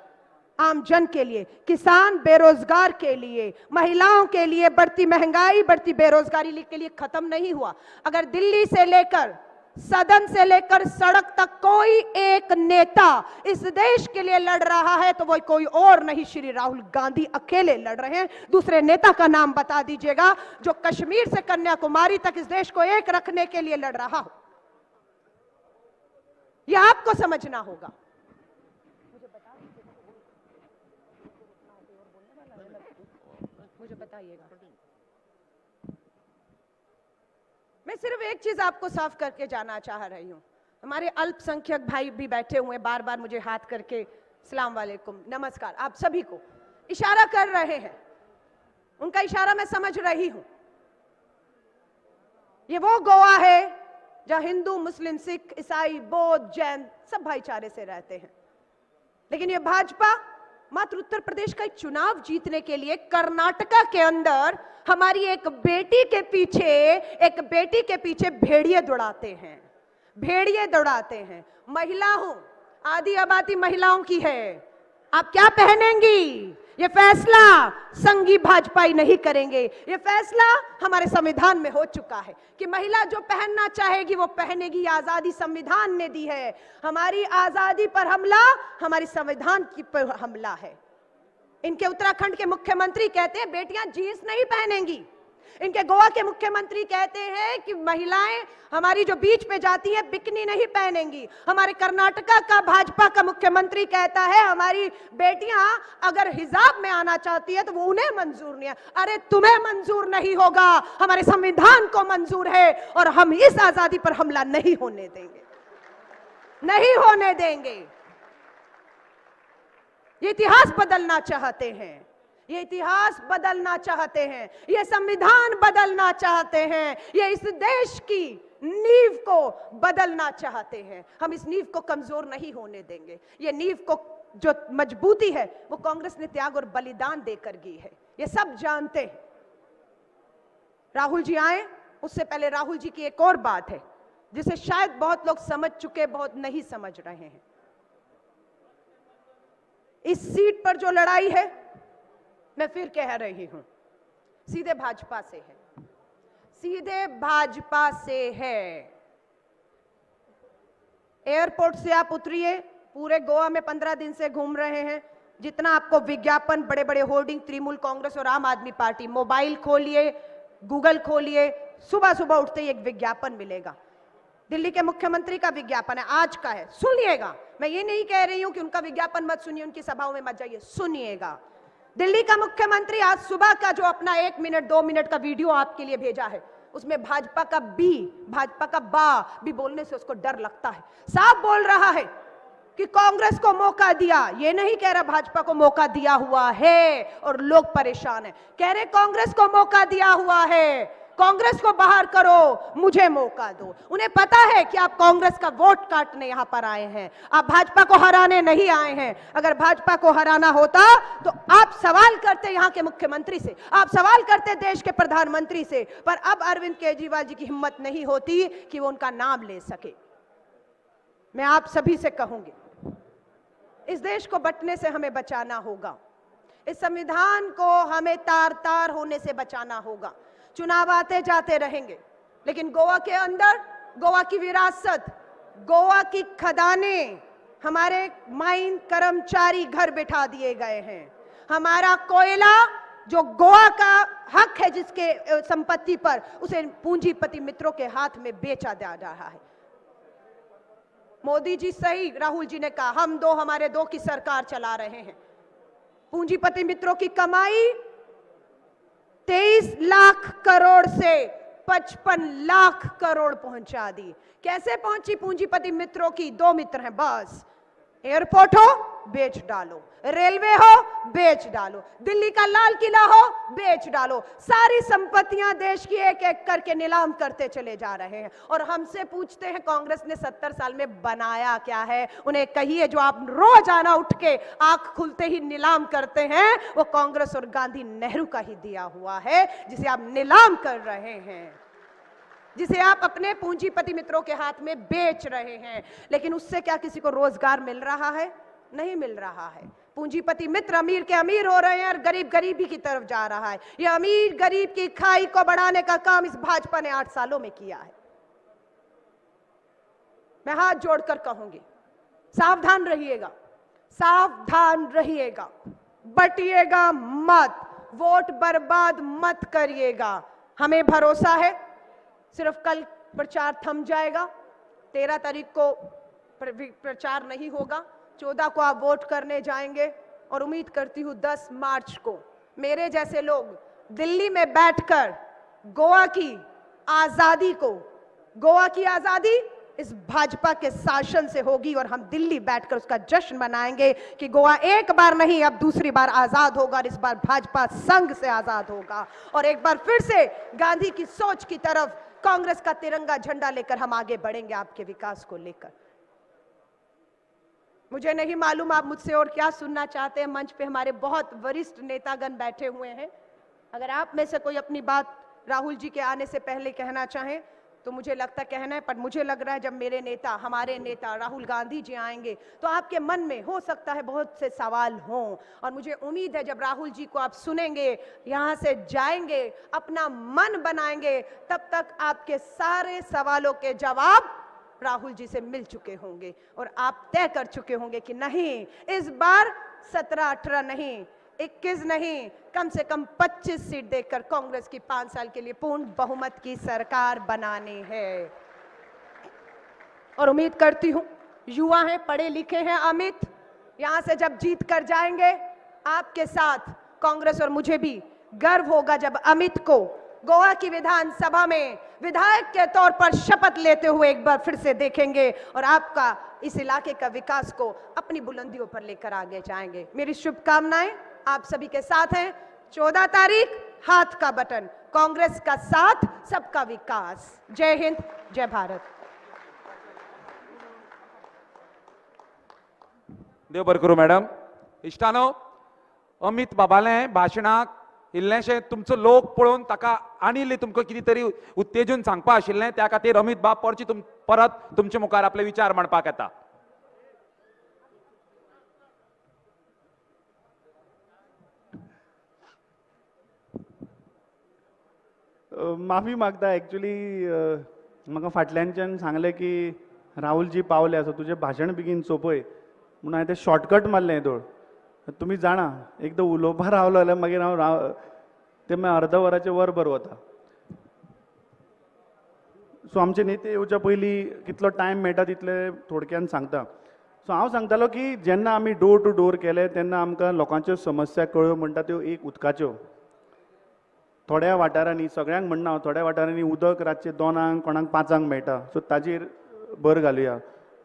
आम जन के लिए, किसान बेरोजगार के लिए, महिलाओं के लिए, बढ़ती महंगाई, बढ़ती बेरोजगारी के लिए खत्म नहीं हुआ। अगर दिल्ली से लेकर सदन से लेकर सड़क तक कोई एक नेता इस देश के लिए लड़ रहा है तो वो कोई और नहीं, श्री राहुल गांधी अकेले लड़ रहे हैं। दूसरे नेता का नाम बता दीजिएगा जो कश्मीर से कन्याकुमारी तक इस देश को एक रखने के लिए लड़ रहा हो। यह आपको समझना होगा। मुझे बताइएगा। मैं सिर्फ एक चीज आपको साफ करके जाना चाह रही हूं। हमारे अल्पसंख्यक भाई भी बैठे हुए बार बार मुझे हाथ करके सलाम वालेकुम, नमस्कार, आप सभी को इशारा कर रहे हैं। उनका इशारा मैं समझ रही हूं। ये वो गोवा है जहां हिंदू, मुस्लिम, सिख, ईसाई, बौद्ध, जैन सब भाईचारे से रहते हैं। लेकिन ये भाजपा मात्र उत्तर प्रदेश का एक चुनाव जीतने के लिए कर्नाटका के अंदर हमारी एक बेटी के पीछे भेड़िए दौड़ाते हैं, भेड़िए दौड़ाते हैं। महिला हूं, आधी आबादी महिलाओं की है। आप क्या पहनेंगी ये फैसला संघी भाजपाई नहीं करेंगे। ये फैसला हमारे संविधान में हो चुका है कि महिला जो पहनना चाहेगी वो पहनेगी। आजादी संविधान ने दी है। हमारी आजादी पर हमला हमारी संविधान की पर हमला है। इनके उत्तराखंड के मुख्यमंत्री कहते हैं बेटियां जींस नहीं पहनेंगी। इनके गोवा के मुख्यमंत्री कहते हैं कि महिलाएं हमारी जो बीच पे जाती है बिकनी नहीं पहनेंगी। हमारे कर्नाटका का भाजपा का मुख्यमंत्री कहता है हमारी बेटियां अगर हिजाब में आना चाहती है तो वो उन्हें मंजूर नहीं है। अरे तुम्हें मंजूर नहीं होगा, हमारे संविधान को मंजूर है और हम इस आजादी पर हमला नहीं होने देंगे, नहीं होने देंगे। ये इतिहास बदलना चाहते हैं, ये इतिहास बदलना चाहते हैं, ये संविधान बदलना चाहते हैं, ये इस देश की नींव को बदलना चाहते हैं। हम इस नींव को कमजोर नहीं होने देंगे। ये नींव को जो मजबूती है वो कांग्रेस ने त्याग और बलिदान देकर की है, ये सब जानते हैं। राहुल जी आए उससे पहले राहुल जी की एक और बात है जिसे शायद बहुत लोग समझ चुके, बहुत नहीं समझ रहे हैं। इस सीट पर जो लड़ाई है मैं फिर कह रही हूं सीधे भाजपा से है, सीधे भाजपा से है। एयरपोर्ट से आप उतरिए, पूरे गोवा में 15 दिन से घूम रहे हैं, जितना आपको विज्ञापन, बड़े बड़े होर्डिंग, तृणमूल कांग्रेस और आम आदमी पार्टी, मोबाइल खोलिए, गूगल खोलिए, सुबह सुबह उठते ही एक विज्ञापन मिलेगा। दिल्ली के मुख्यमंत्री का विज्ञापन है, आज का है, सुनिएगा। मैं ये नहीं कह रही हूं कि उनका विज्ञापन मत सुनिए, उनकी सभाओं में मत जाइए, सुनिएगा। दिल्ली का मुख्यमंत्री आज सुबह का जो अपना 1 मिनट 2 मिनट का वीडियो आपके लिए भेजा है उसमें भाजपा का बी, भाजपा का बा भी बोलने से उसको डर लगता है। साफ बोल रहा है कि कांग्रेस को मौका दिया, ये नहीं कह रहा भाजपा को मौका दिया हुआ है और लोग परेशान हैं, कह रहे कांग्रेस को मौका दिया हुआ है, कांग्रेस को बाहर करो, मुझे मौका दो। उन्हें पता है कि आप कांग्रेस का वोट काटने यहां पर आए हैं, आप भाजपा को हराने नहीं आए हैं। अगर भाजपा को हराना होता तो आप सवाल करते यहां के मुख्यमंत्री से, आप सवाल करते देश के प्रधानमंत्री से, पर अब अरविंद केजरीवाल जी की हिम्मत नहीं होती कि वो उनका नाम ले सके। मैं आप सभी से कहूंगी इस देश को बंटने से हमें बचाना होगा, इस संविधान को हमें तार तार होने से बचाना होगा। चुनाव आते जाते रहेंगे, लेकिन गोवा के अंदर गोवा की विरासत, गोवा की खदानें, हमारे माइन कर्मचारी घर बैठा दिए गए हैं। हमारा कोयला जो गोवा का हक है, जिसके संपत्ति पर, उसे पूंजीपति मित्रों के हाथ में बेचा जा रहा है। मोदी जी सही, राहुल जी ने कहा हम दो, हमारे दो की सरकार चला रहे हैं। पूंजीपति मित्रों की कमाई 23 लाख करोड़ से 55 लाख करोड़ पहुंचा दी। कैसे पहुंची पूंजीपति मित्रों की? 2 मित्र हैं बस, एयरपोर्ट हो बेच डालो, रेलवे हो बेच डालो, दिल्ली का लाल किला हो बेच डालो, सारी संपत्तियां देश की एक एक करके नीलाम करते चले जा रहे हैं। और हमसे पूछते हैं कांग्रेस ने 70 साल में बनाया क्या है? उन्हें कहिए जो आप रोजाना उठ के आंख खुलते ही नीलाम करते हैं, वो कांग्रेस और गांधी नेहरू का ही दिया हुआ है, जिसे आप नीलाम कर रहे हैं, जिसे आप अपने पूंजीपति मित्रों के हाथ में बेच रहे हैं। लेकिन उससे क्या किसी को रोजगार मिल रहा है? नहीं मिल रहा है। पूंजीपति मित्र अमीर के अमीर हो रहे हैं और गरीब गरीबी की तरफ जा रहा है। यह अमीर गरीब की खाई को बढ़ाने का काम इस भाजपा ने 8 सालों में किया है। मैं हाथ जोड़कर कहूंगी, सावधान रहिएगा, सावधान रहिएगा, बटिएगा मत, वोट बर्बाद मत करिएगा। हमें भरोसा है सिर्फ कल प्रचार थम जाएगा, 13 तारीख को प्रचार नहीं होगा, 14 को आप वोट करने जाएंगे और उम्मीद करती हूं 10 मार्च को मेरे जैसे लोग दिल्ली में बैठकर गोवा की आजादी को, गोवा की आजादी इस भाजपा के शासन से होगी और हम दिल्ली बैठकर उसका जश्न मनाएंगे कि गोवा एक बार नहीं अब दूसरी बार आजाद होगा और इस बार भाजपा संघ से आजाद होगा और एक बार फिर से गांधी की सोच की तरफ कांग्रेस का तिरंगा झंडा लेकर हम आगे बढ़ेंगे आपके विकास को लेकर। मुझे नहीं मालूम आप मुझसे और क्या सुनना चाहते हैं। मंच पे हमारे बहुत वरिष्ठ नेतागण बैठे हुए हैं, अगर आप में से कोई अपनी बात राहुल जी के आने से पहले कहना चाहें तो मुझे लगता कहना है, पर मुझे लग रहा है जब मेरे नेता, हमारे नेता राहुल गांधी जी आएंगे तो आपके मन में हो सकता है बहुत से सवाल हों और मुझे उम्मीद है जब राहुल जी को आप सुनेंगे, यहाँ से जाएंगे, अपना मन बनाएंगे, तब तक आपके सारे सवालों के जवाब राहुल जी से मिल चुके होंगे और आप तय कर चुके होंगे कि नहीं, इस बार 17-18 नहीं, 21 नहीं, कम से कम 25 सीट देकर कांग्रेस की 5 साल के लिए पूर्ण बहुमत की सरकार बनानी है। और उम्मीद करती हूं, युवा हैं, पढ़े लिखे हैं अमित, यहां से जब जीत कर जाएंगे आपके साथ कांग्रेस और मुझे भी गर्व होगा जब अमित को गोवा की विधानसभा में विधायक के तौर पर शपथ लेते हुए एक बार फिर से देखेंगे और आपका इस इलाके का विकास को अपनी बुलंदियों पर लेकर आगे जाएंगे। मेरी शुभकामनाएं आप सभी के साथ हैं। 14 तारीख, हाथ का बटन, कांग्रेस का साथ, सबका विकास। जय हिंद, जय भारत। देव बरें करूं मॅडम। इश्टानो, अमित बाबालें भाशणाक इल्लेशें तुमचो लोक पळोवन ताका आनी इल्ली तुमकां कितें तरी उत्तेजून सांगपा आशिल्लें, त्या खातीर अमित बाब परत तुमचे मुखार आपले विचार मांडपाक येता। माफी मागता, एक्चुली म्हाका फाटल्यानच्यान सांगलें की राहुलजी पावले सो तुजें भाशण बेगीन सोंपय म्हणून हांवें तें शॉर्टकट मारलें येदोळ। तुमी जाणा, एकदां उलोवपा रावलो जाल्यार मागीर हांव तें मागीर अर्द वराचें वरभर वता। सो आमचे नेते येवच्या पयलीं कितलो टायम मेळटा तितले थोडक्यान सांगता। सो हांव सांगतालो की जेन्ना आमी डोर टू डोर केले तेन्ना आमकां लोकांच्यो समस्या कळ्यो म्हणटा त्यो एक उदकाच्यो। थोड्या वाठारांनी, सगळ्यांक म्हणना हांव, थोड्या वाठारांनी उदक रातचे 2 कोणाक 5 मेळटा, सो ताजेर भर घालुया।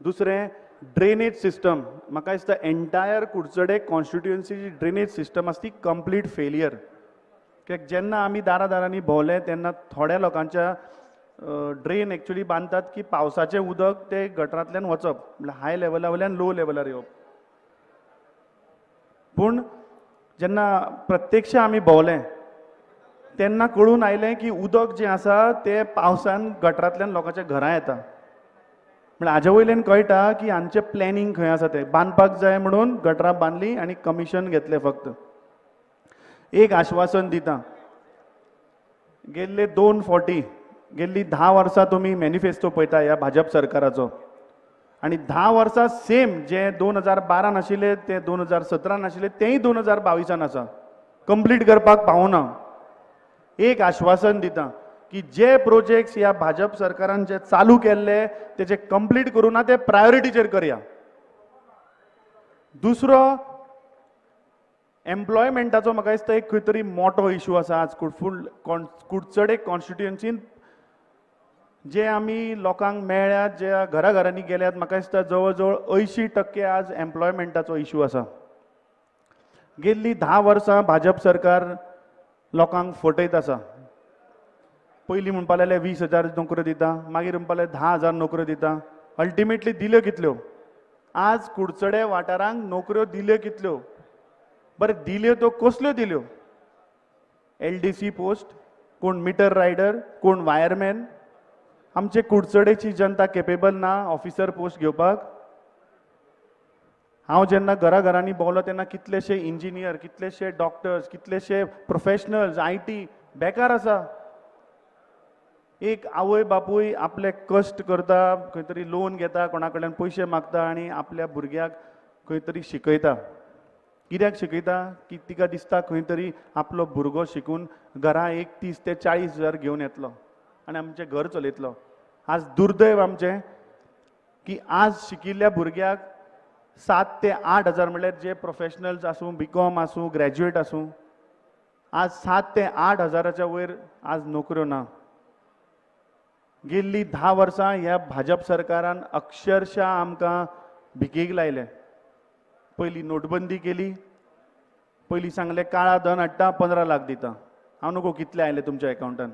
दुसरें, ड्रेनेज सिस्टम, म्हाका दिसता एंटायर कुडचडे कॉन्स्टिट्युएन्सीची ड्रेनेज सिस्टम आसा ती कंप्लीट फेलियर। कित्याक जेन्ना आमी दारांनी भोंवले तेन्ना थोड्या लोकांच्या ड्रेन एक्चुअली बांदतात की पावसाचें उदक ते गटरांतल्यान वचप, म्हळ्यार हाय लेवला वयल्यान लो लेवलार येवप। पूण जेन्ना प्रत्यक्ष आमी भोंवले तेन्ना कळून आयलें की उदक जें आसा तें पावसान गटरांतल्यान लोकांच्या घरां येता। म्हळ्यार हाजे वयल्यान कळटा की हांचें प्लॅनिंग खंय आसा तें। बांदपाक जाय म्हणून गटरां बांदलीं आनी कमिशन घेतलें फक्त। एक आश्वासन दिता, गेल्ले 2 फावटी, गेल्ली 10 वर्सां तुमी मॅनिफेस्टो पळयता ह्या भाजप सरकाराचो, आनी 10 वर्सां सेम जे 2012 नाशिल्ले ते 2017 नाशिल्ले तेय 2022 आसा, कंप्लीट करपाक पावना। एक आश्वासन दिता की जे प्रोजेक्ट्स ह्या भाजप सरकारान जे चालू केल्ले तेजे कंप्लीट करून ते प्रायोरिटीचेर करया। दुसरो, एम्प्लॉयमेंटाचो म्हाका दिसता एक खंय तरी मोठो इशू आसा आज कुडचडे कॉन्स्टिट्युएन्सीन। जे आमी लोकांक मेळ्ळ्यात, जे घराघरांनी गेल्यात, म्हाका दिसता जवळ जवळ 80% आज एम्प्लॉयमेंटाचो इशू आसा। गेल्ली 10 वर्सां भाजप सरकार लोकांक फटयत आसा। पयलीं म्हणपा लागले 20,000 नोकऱ्यो दिता, मागीर म्हणपा लागले 10,000 नोकऱ्यो दिता। अल्टिमेटली दिल्यो कितल्यो? आज कुडचडे वाठारांक नोकऱ्यो दिल्यो कितल्यो? बरें, दिल्यो तो कसल्यो दिल्यो? LDC पोस्ट, कोण मिटर रायडर, कोण वायरमॅन? आमचे कुडचडेची जनता केपेबल ना ऑफिसर पोस्ट घेवपाक? हांव जेन्ना घराघरांनी भोंवलो तेन्ना कितलेशे इंजिनियर, कितलेशे डॉक्टर्स, कितलेशे प्रोफेशनल्स IT बेकार आसा। एक आवय बापूय आपले कश्ट करता, खंय तरी लोन घेता, कोणा कडल्यान पयशे मागता आनी आपल्या भुरग्याक खंय तरी शिकयता. कित्याक शिकयता की तिका दिसता खंय तरी आपलो भुरगो शिकून घरा एक 30 ते 40 हजार घेवन येतलो आनी आमचें घर चलयतलो. आज दुर्दैव आमचें की आज शिकिल्ल्या भुरग्याक 7 ते 8 हजार म्हणल्यार जे प्रोफेशनल्स आसूं, BCom आसूं, ग्रॅज्युएट आसूं, आज 7 ते 8 हजाराच्या वयर आज नोकऱ्यो ना. गेल्ली 10 वर्सां ह्या भाजप सरकारान अक्षरशः आमकां भिकेक लायले. पयलीं नोटबंदी केली, पयलीं सांगले काळा धन हाडटा 15 लाख दिता. हांव नको कितले आयले तुमच्या अकाउंटान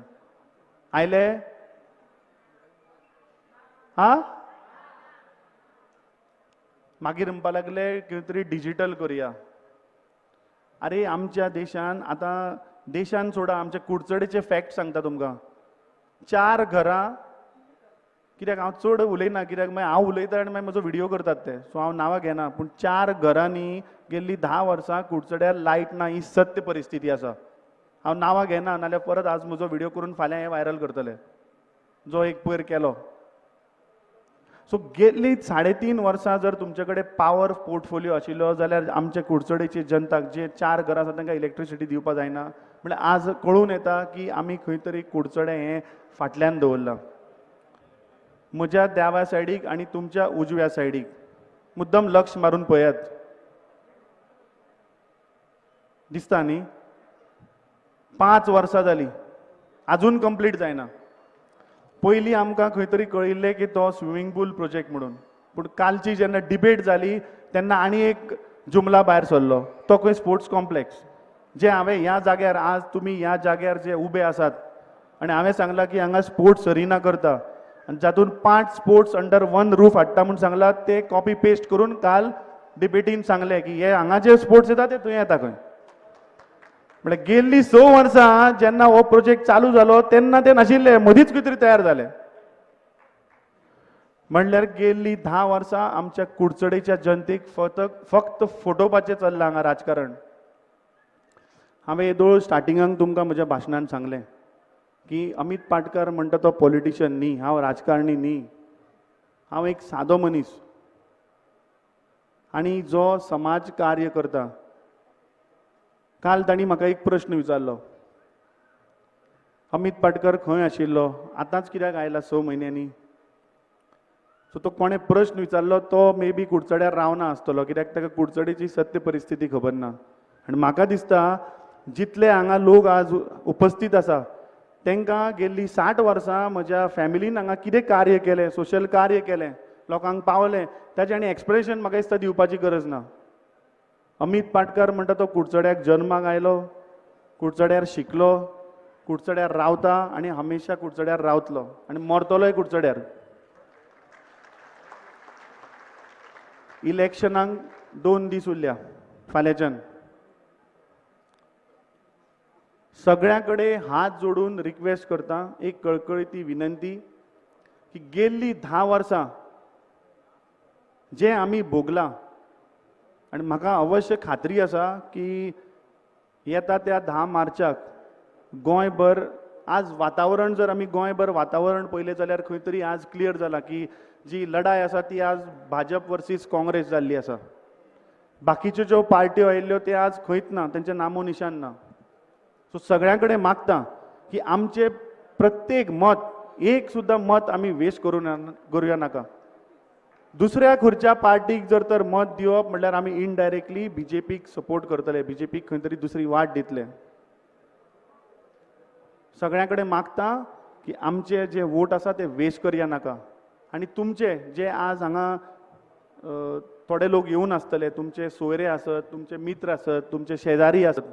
आयले मागीर म्हणपा लागले खंय तरी डिजिटल करुया. अरे आमच्या देशान आतां देशान सोडा, आमच्या कुडचडेचे फॅक्ट सांगता तुमकां. 4 घरां, कित्याक हांव चड उलयना, कित्याक मागीर हांव उलयता आनी मागीर म्हजो व्हिडिओ करतात ते, सो हांव नांवां घेना, पूण 4 घरांनी गेल्ली 10 वर्सां कुडचड्यार लायट ना, ही सत्य परिस्थिती आसा. हांव नांवां घेना, नाल्यार परत आज म्हजो व्हिडिओ करून फाल्यां हे व्हायरल करतले, जो एक पयर केलो. सो गेल्ली 3.5 वर्सां जर तुमचे कडेन पावर पोर्टफोलिओ आशिल्लो जाल्यार आमच्या कुडचडेची जनताक जे 4 घरां आसा तांकां इलेक्ट्रिसिटी दिवपा जायना. म्हळ्यार आज कळून येता की आमी खंय तरी कुडचडें हें फाटल्यान दवरलां. म्हज्या दाव्या सायडीक आनी तुमच्या उजव्या सायडीक मुद्दम लक्ष मारून पळयात. दिसता न्ही 5 वर्सां जालीं आजून कंप्लीट जायना. पयलीं आमकां खंय तरी कळिल्लें की तो स्विमींग पूल प्रोजेक्ट म्हणून, पूण कालची जेन्ना डिबेट जाली तेन्ना आनी एक जुमला भायर सरलो, तो खंय स्पोर्ट्स कॉम्प्लेक्स. जे हांवें ह्या जाग्यार, आज तुमी ह्या जाग्यार जे उबे आसात आनी हांवें सांगलां की हांगा स्पोर्ट्स अरिना करता आनी जातून 5 स्पोर्ट्स अंडर 1 रूफ हाडटा म्हणून सांगलां, ते कॉपी पेस्ट करून काल डिबेटीन सांगलें की हे हांगा जे स्पोर्ट्स येता ते थंय येता खंय. म्हळ्यार गेल्ली 6 वर्सां जेन्ना हो प्रोजेक्ट चालू जालो तेन्ना ते नाशिल्ले, मदींच खंय तरी तयार जाले. म्हणल्यार गेल्ली 10 वर्सां आमच्या कुडचडेच्या जनतेक फक्त फटोवपाचें चल्लां हांगा राजकारण. हांवें येदोळ स्टार्टिंगाक तुमकां म्हज्या भाशणान सांगलें की अमित पाटकर म्हणटा तो पॉलिटिशियन न्ही, हांव राजकारणी न्ही, हांव एक सादो मनीस आनी जो समाज कार्य करता. काल तांणी म्हाका एक प्रश्न विचारलो, अमित पाटकर खंय आशिल्लो, आतांच कित्याक आयला 6 म्हयन्यांनी. सो तो कोणें प्रश्न विचारलो तो मे बी कुडचड्यार रावना आसतलो, कित्याक ताका कुडचडेची सत्य परिस्थिती खबर ना. आनी म्हाका दिसता जितले हांगा लोक आज उपस्थित आसा तांकां गेल्ली 60 वर्सां म्हज्या फॅमिलीन हांगा कितें कार्य केलें, सोशल कार्य केलें, लोकांक पावलें, ताचें आनी एक्सप्रेशन म्हाका दिसता दिवपाची गरज ना. अमित पाटकर म्हणटा तो कुडचड्याक जल्माक आयलो, कुडचड्यार शिकलो, कुडचड्यार रावता आनी हमेशा कुडचड्यार रावतलो आनी मरतलोय कुडचड्यार. इलेक्शनाक 2 दीस उरल्या फाल्यांच्यान. सगळ्यां कडेन हात जोडून रिक्वेस्ट करता, एक कळकळीची विनंती की गेल्ली 10 वर्सां जे आमी भोगलां आनी म्हाका अवश्य खात्री आसा की येता त्या 10 मार्चाक गोंयभर आज वातावरण जर आमी गोंयभर वातावरण पळयलें जाल्यार खंय तरी आज क्लियर जाला की जी लढाय आसा ती आज भाजप वर्सीस काँग्रेस जाल्ली आसा. बाकीच्यो ज्यो पार्ट्यो आयिल्ल्यो ते आज खंयच ना, तेंचें नामो निशान ना. सो सगळ्यां कडेन मागता की आमचे प्रत्येक मत, एक सुद्दां मत आमी वेस्ट करूया नाका. दुसऱ्या खंयच्या पार्टीक जर तर मत दिवप म्हणल्यार आमी इनडायरेक्टली बीजेपीक सपोर्ट करतले, बीजेपीक खंय तरी दुसरी वाट दितले. सगळ्यां कडेन मागता की आमचे जे वोट आसा ते वेस्ट करया नाका. आनी तुमचे जे आज हांगा थोडे लोक येवन आसतले, तुमचे सोयरे आसत, तुमचे मित्र आसत, तुमचे शेजारी आसत,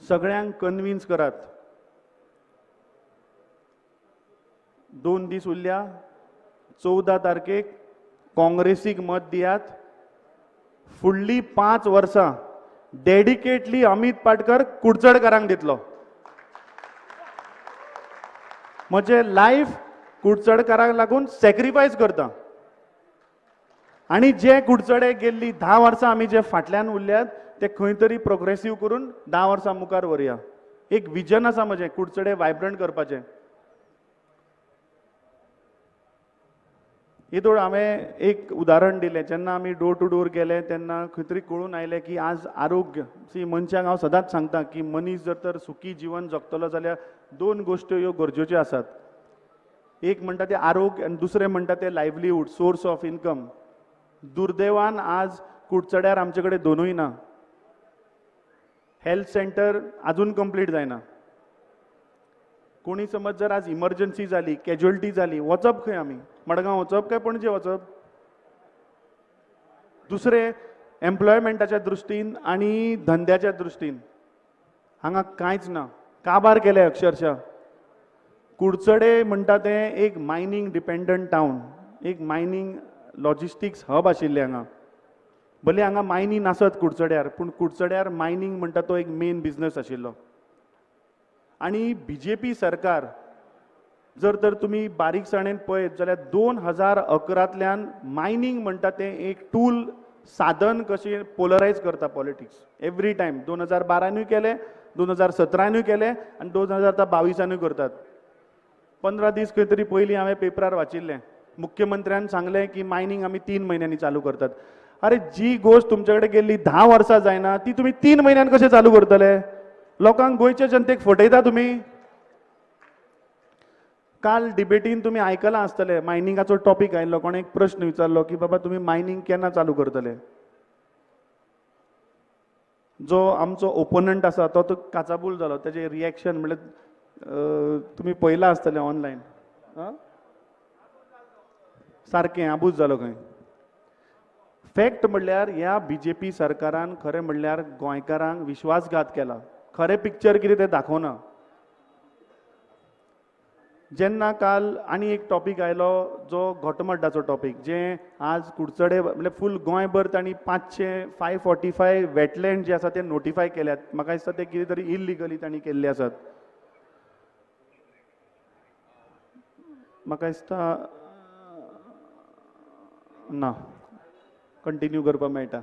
सगळ्यांक कन्विन्स करात. 2 दीस उरल्या, 14 तारखेक काँग्रेसीक मत दियात. फुडली 5 वर्सां डेडिकेटली अमित पाटकर कुडचडकारांक दितलो. म्हजे लायफ कुडचडकारांक लागून सॅक्रिफायस करता. आनी जे कुडचडे गेल्ली 10 वर्सां आमी जे फाटल्यान उरल्यात ते खंय तरी प्रोग्रेसीव करून 10 वर्सां मुखार व्हरया. एक विजन आसा म्हजें कुडचडे वायब्रंट करपाचें. येदोळ हांवें एक उदाहरण दिलें जेन्ना आमी डोर टू डोर गेले तेन्ना खंय तरी कळून आयलें की आज आरोग्य सी मनशाक हांव सदांच सांगता की मनीस जर तर सुखी जीवन जगतलो जाल्यार दोन गोश्ट्यो ह्यो गरजेच्यो आसात. एक म्हणटा ते आरोग्य आनी दुसरें म्हणटा ते लायव्हलीहूड सोर्स ऑफ इनकम. दुर्दैवान आज कुडचड्यार आमचे कडेन दोनूय ना. हेल्थ सेंटर अजून कंप्लीट जायना. कोणी समज जर आज इमर्जन्सी जाली कॅज्युअलिटी जाली वचप खंय आमी मडगांव वचप काय पणजे वचप. दुसरें एम्प्लॉयमेंटाच्या दृश्टीन आनी धंद्याच्या दृश्टीन हांगा कांयच ना. काबार केले अक्षरशः. कुडचडे म्हणटा ते एक मायनींग डिपेंडंट टावन, एक मायनींग लॉजिस्टिक्स हब आशिल्ले हांगा. भले हांगा मायनी नासत कुडचड्यार पूण कुडचड्यार मायनींग म्हणटा तो एक मेन बिझनस आशिल्लो. आणि बीजेपी सरकार जर तर तुम्ही बारीकसाणेन पळयत जाल्यार 2011तल्यान मायनींग म्हणटा तें एक टूल साधन कशें पोलरायज करता पॉलिटिक्स. एवरी टायम 2012य केले, 2017य केले आनी 2022 करतात. 15 दीस खंय तरी पयलीं हांवें पेपरार वाचिल्लें मुख्यमंत्र्यान सांगलें की मायनींग आमी 3 म्हयन्यांनी चालू करतात. अरे जी गोष्ट तुमचे कडेन गेल्ली 10 वर्सां जायना ती तुम्ही 3 म्हयन्यान कशें चालू करतले. लोकांक गोंयच्या जनतेक फटयता तुम्ही. काल डिबेटीन तुम्ही आयकलां आसतलें मायनिंगाचो टॉपिक आयिल्लो. कोणें एक प्रश्न विचारलो की बाबा तुम्ही मायनिंग केन्ना चालू करतले. जो आमचो ओपोनंट आसा तो काचाबूल जालो. तेजे रिएक्शन म्हणल्यार तुम्ही पळयलां आसतलें ऑनलायन. सारकें आबूज जालो खंय. फॅक्ट म्हणल्यार ह्या बीजेपी सरकारान खरें म्हणल्यार गोंयकारांक विश्वासघात केला. खरें पिक्चर कितें तें दाखोवना. जेन्ना काल आनी एक टॉपिक आयलो जो घोटमड्डाचो टॉपिक जे आज कुडचडे म्हणजे फूल गोंयभर तांणी 545 वेटलँड जे आसा ते नोटिफाय केल्यात. म्हाका दिसता ते कितें तरी इल्लिगली तांणी केल्ले आसात. म्हाका दिसता ना कंटिन्यू करपाक मेळटा.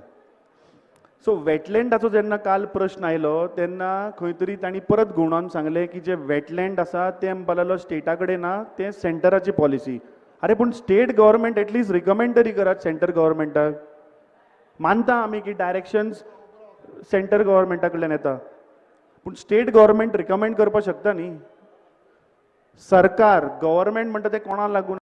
सो वेटलँडाचो जेन्ना काल प्रश्न आयलो तेन्ना खंय तरी तांणी परत घुंवडावन सांगलें की जे वेटलँड आसा ते म्हणपाक स्टेटा कडेन ना ते सेंटराची पॉलिसी. अरे पूण स्टेट गव्हर्मेंट एटलीस्ट रिकमेंड तरी करात सेंटर गव्हर्मेंटाक. मानता आमी की डायरेक्शन्स सेंटर गव्हर्मेंटा कडल्यान येता पूण स्टेट गव्हर्मेंट रिकमेंड करपाक शकता न्ही. सरकार गव्हर्मेंट म्हणटा ते कोणाक लागून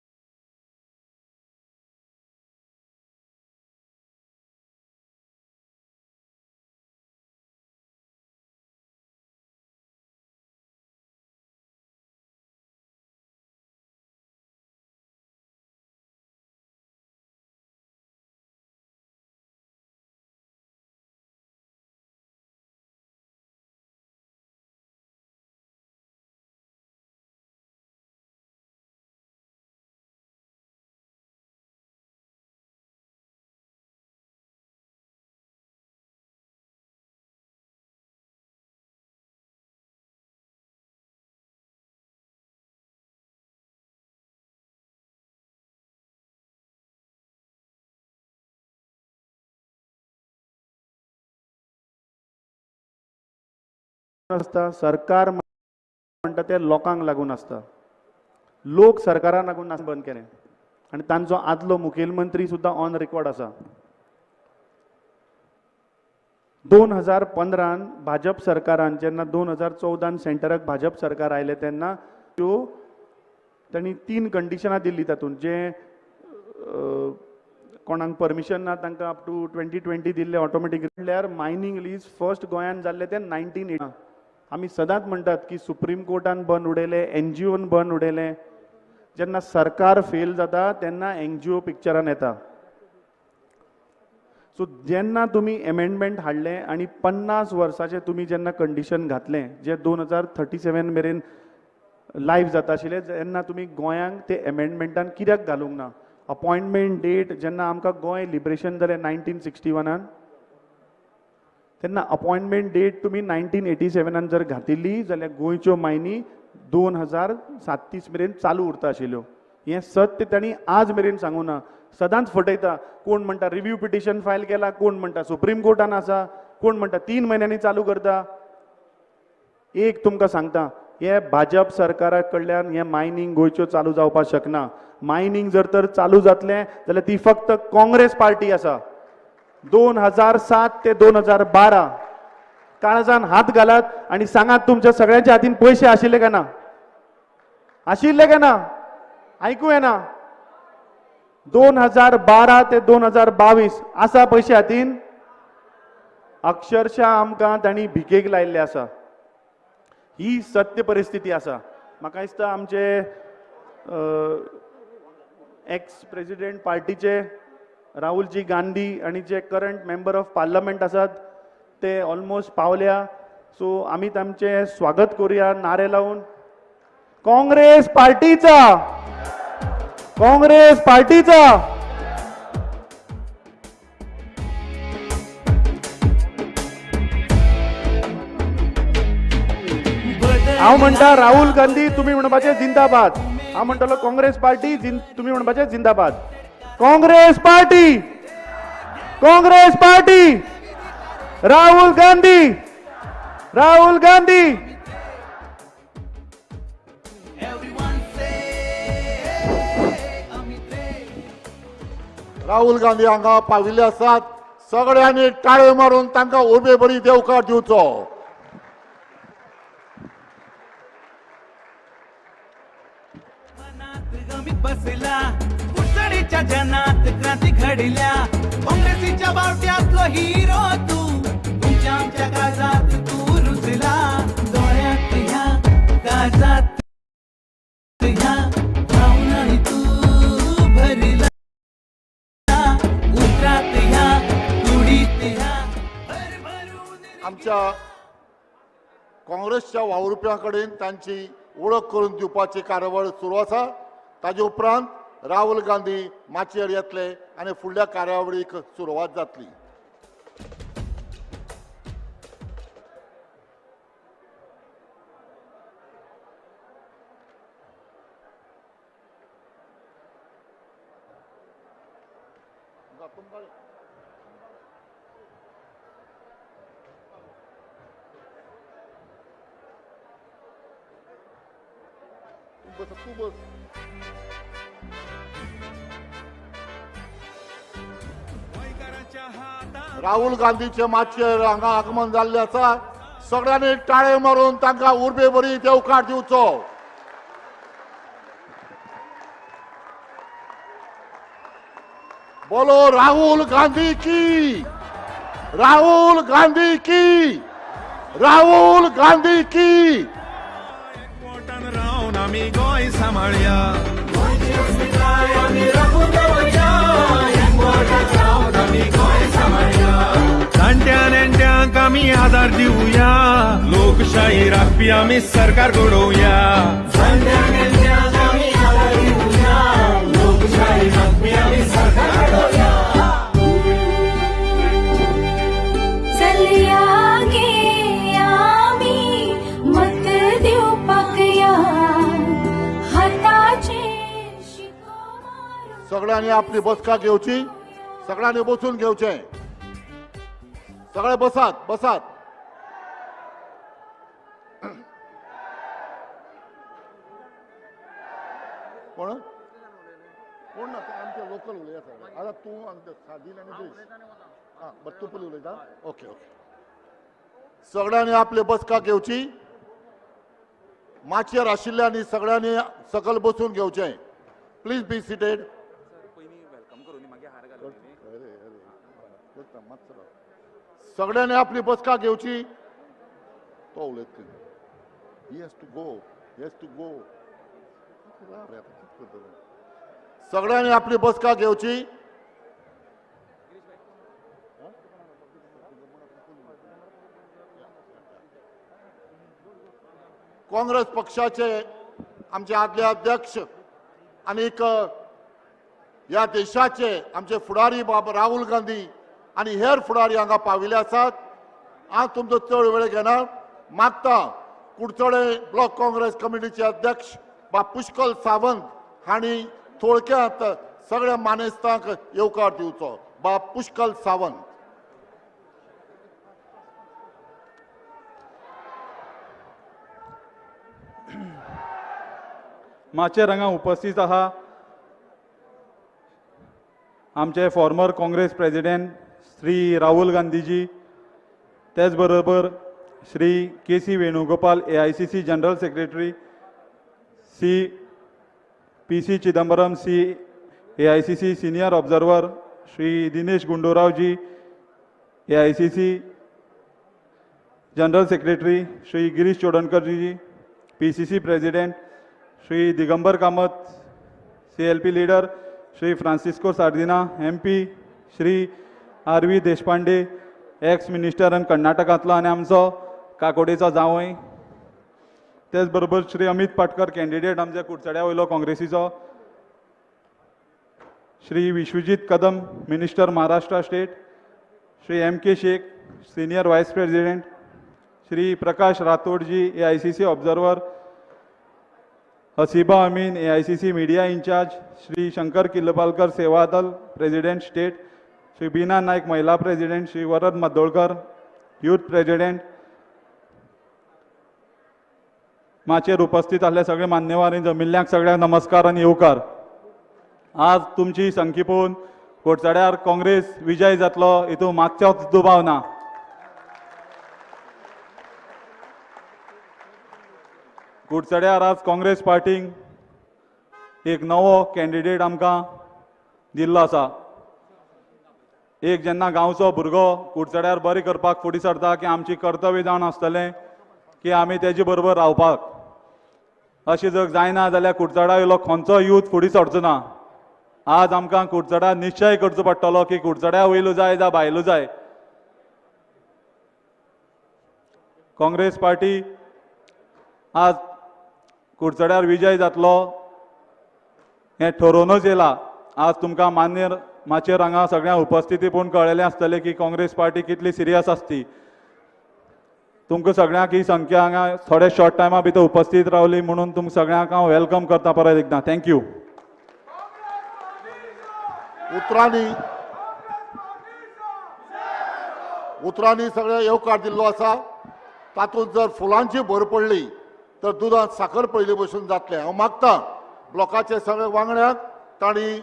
आसता. सरकार म्हणटा ते लोकांक लागून आसता. लोक सरकाराक लागून बंद केलें आनी तांचो आदलो मुखेलमंत्री सुद्दां ऑन रेकॉर्ड आसा. 2015 भाजप सरकारान जेन्ना 2014 सेंटराक भाजप सरकार आयले तेन्ना त्यो तांणी 3 कंडिशनां दिल्ली तातूंत जे कोणाक परमिशन ना तांकां अप टू 2020 दिल्ले ऑटोमॅटीक. म्हणल्यार मायनींग लीज फर्स्ट गोंयान जाल्ले ते 1980. आमी सदांच म्हणटात की सुप्रीम कोर्टान बंद उडयले, NGOन बंद उडयले. जेन्ना सरकार फेल जाता तेन्ना NGO पिक्चरान येता. सो जेन्ना तुमी एमेंडमेंट हाडले आनी 50 वर्साचे तुमी जेन्ना कंडिशन घातले जे 2037 मेरेन लायफ जाता आशिल्ले जेन्ना तुमी गोंयांक ते एमेंडमेंटान कित्याक घालूंक ना. अपॉइंटमेंट डेट जेन्ना आमकां गोंय लिबरेशन जालें 1961 तेन्ना अपॉइंटमेंट डेट तुमी 1987 जर घातिल्ली जाल्यार गोंयच्यो मायनी 2037 मेरेन चालू उरता आशिल्ल्यो. हें सत्य तांणी आज मेरेन सांगूं ना. सदांच फटयता. कोण म्हणटा रिव्यू पिटिशन फायल केला, कोण म्हणटा सुप्रीम कोर्टान आसा, कोण म्हणटा 3 म्हयन्यांनी चालू करता. एक तुमकां सांगता हे भाजप सरकारा कडल्यान हे मायनिंग गोंयच्यो चालू जावपाक शकना. मायनिंग जर तर चालू जातलें जाल्यार ती फक्त काँग्रेस पार्टी आसा. 2007 ते 2012 काळजान हात घालात आणि सांगात तुमच्या सगळ्यांच्या हातीन पैसे आशिल्ले काय ना? आशिल्ले काय ना? ऐकू येना. 2012 ते 2022 आसा पैसे हातीन? अक्षरशः आमकां तांणी भिकेक लायिल्ले आसा. ही सत्य परिस्थिती आसा. म्हाका दिसता आमचे एक्स प्रेसिडेंट पार्टीचे राहुलजी गांधी आणि जे करंट मेंबर ऑफ पार्लमेंट आसात ते ऑलमोस्ट पावल्या. सो आमी तांचे स्वागत करूया नारे लावून. काँग्रेस पार्टीचा, काँग्रेस पार्टीचा. हांव म्हणटा राहुल गांधी तुम्ही म्हणपाचे जिंदाबाद. हांव म्हणटलो काँग्रेस पार्टी तुम्ही म्हणपाचे जिंदाबाद. Congress party, Congress party, Rahul Gandhi, Rahul Gandhi. Everyone say Amit Ray. Rahul Gandhi हांगा पाविल्ले आसात. सगळ्यांनी टाळयो मारून तांकां उबे बरी देवकार दिवचो. मनात गमित बसला कुचडीच्या जनात क्रांती घडल्या. काँग्रेसीच्या बावट्यातलो हिरो तू, तुमच्या आमच्या काळजात तू रुजला. डोळ्यात ह्या काळजात ह्या भावनांनी तू भरला. उतरात ह्या तुडीत ह्या भरभरून आमच्या काँग्रेसच्या वावुरप्यां कडेन तांची वळख करून दिवपाची कार्यावळ सुरू आसा. ताजे उपरांत राहुल गांधी माचयेर येतले आनी फुडल्या कार्यावळीक सुरवात जातली. तू बस. राहुल गांधीचे माचयेर हांगा आगमन जाल्ले आसा. सगळ्यांनी टाळे मारून तांकां उर्बे बरी देवकार दिवचो. बोलो राहुल गांधी की, राहुल गांधी की, राहुल गांधी की. रावन आमी गोंय सांबाळया. जाणट्या नेणट्यांक आमी आदार दिवया. लोकशाही राखपी आमी सरकार घडोवया. जाणट्या नेणट्यांक आमी आदार दिवया. लोकशाही राखपी आमी सरकार घडोवया. चलया गे आमी मत दिवपाक या. हाताचे शिको मारून सगळ्यांनी आपली बसका घेवची. सगळ्यांनी बसून घेवचे. सगळे बसात, बसात. कोण कोण ना ते आमचे लोकल उलया सगळे. आता तू आमचे साधील आणि देश. हां बरं तू पयली उलयता. Okay okay. सगळ्यांनी आपली बसका घेवची. माचयेर आशिल्ल्यांनी सगळ्यांनी सकल बसून घेवचें. Please be seated. सगळ्यांनी आपली बसका घेवची. तो उलयत he has to go, he has to go. सगळ्यांनी आपली बसका घेवची. काँग्रेस पक्षाचे आमचे आदले अध्यक्ष आणि या देशाचे आमचे फुडारी बाब राहुल गांधी आणि हेर फुडारी हांगा पाविल्ले आसात. हांव तुमचो चड वेळ घेना. मागता कुडचडे ब्लॉक काँग्रेस कमिटीचे अध्यक्ष बा पुष्कल सावंत हांणी थोडक्यात सगळ्या मानेस्तांक येवकार दिवचो. बा पुष्कल सावंत. माचेर हांगा उपस्थित आहा आमचे फॉर्मर काँग्रेस प्रेसिडेंट श्री राहुल गांधीजी, त्याच बरोबर Shri KC. Venugopal AICC general secretary, P.C. Chidambaram AICC senior observer, Shri Dinesh गुंडूरावजी AICC general secretary, Shri Girish Chodankar जी PCC president, Shri Digambar Kamat CLP leader, Shri Francisco Sardinha MP, Shri RV Deshpande ex minister आणि कर्नाटकांतलो आनी आमचो काकोडेचो जावय, तेच बरोबर श्री अमित पाटकर कॅन्डिडेट आमच्या कुडचड्या वयलो काँग्रेसीचो, Shri Vishwajeet Kadam minister Maharashtra state, Shri M.K. Shaikh senior vice president, Shri Prakash Rathod ji AICC observer, Haseeba Amin AICC media incharge, Shri Shankar Killapalkar Seva Dal president state, Shri Beena Naik महिला president, Shri Varad Mardolkar youth president, माचेर उपस्थित असले सगळे मान्यवर आणि जमिल्ल्यांक सगळ्यांक नमस्कार आणि येवकार. आज तुमची संख्या पळोवन कोटचड्यार काँग्रेस विजय जातलो हितून मागचोच दुबाव ना. कुडचड्यार आज काँग्रेस पार्टीक एक नवो कॅन्डिडेट आमकां दिल्लो आसा. एक जेन्ना गांवचो भुरगो कुडचड्यार बरें करपाक फुडें सरता की आमची कर्तव्य जावन आसतलें की आमी तेजे बरोबर रावपाक. अशें जर जायना जाल्यार कुडचडा येयलो खंयचो यूथ फुडें सरचो ना. आज आमकां कुडचडा निश्चय करचो पडटलो की कुडचड्या वयलो जाय जावं भायलो जाय. काँग्रेस पार्टी आज कुडचड्यार विजय जातलो हें ठरोवनूच येयला. आज तुमकां माचेर हांगा सगळ्या उपस्थिती पळोवन कळलेलें आसतलें की काँग्रेस पार्टी कितली सिरियस आसती. तुमकां सगळ्यांक ही संख्या हांगा थोडे शॉर्ट टायमा भितर उपस्थित रावली म्हणून तुमकां सगळ्यांक हांव वेलकम करता परत एकदां. थँक्यू. उतरांनी सगळ्या येवकार दिल्लो आसा. तातूंत जर फुलांची भर पडली तर दुदांत साखर पयली भशेन जातलें. हांव मागतां ब्लॉकाचे सगळे वांगड्यांक तांणी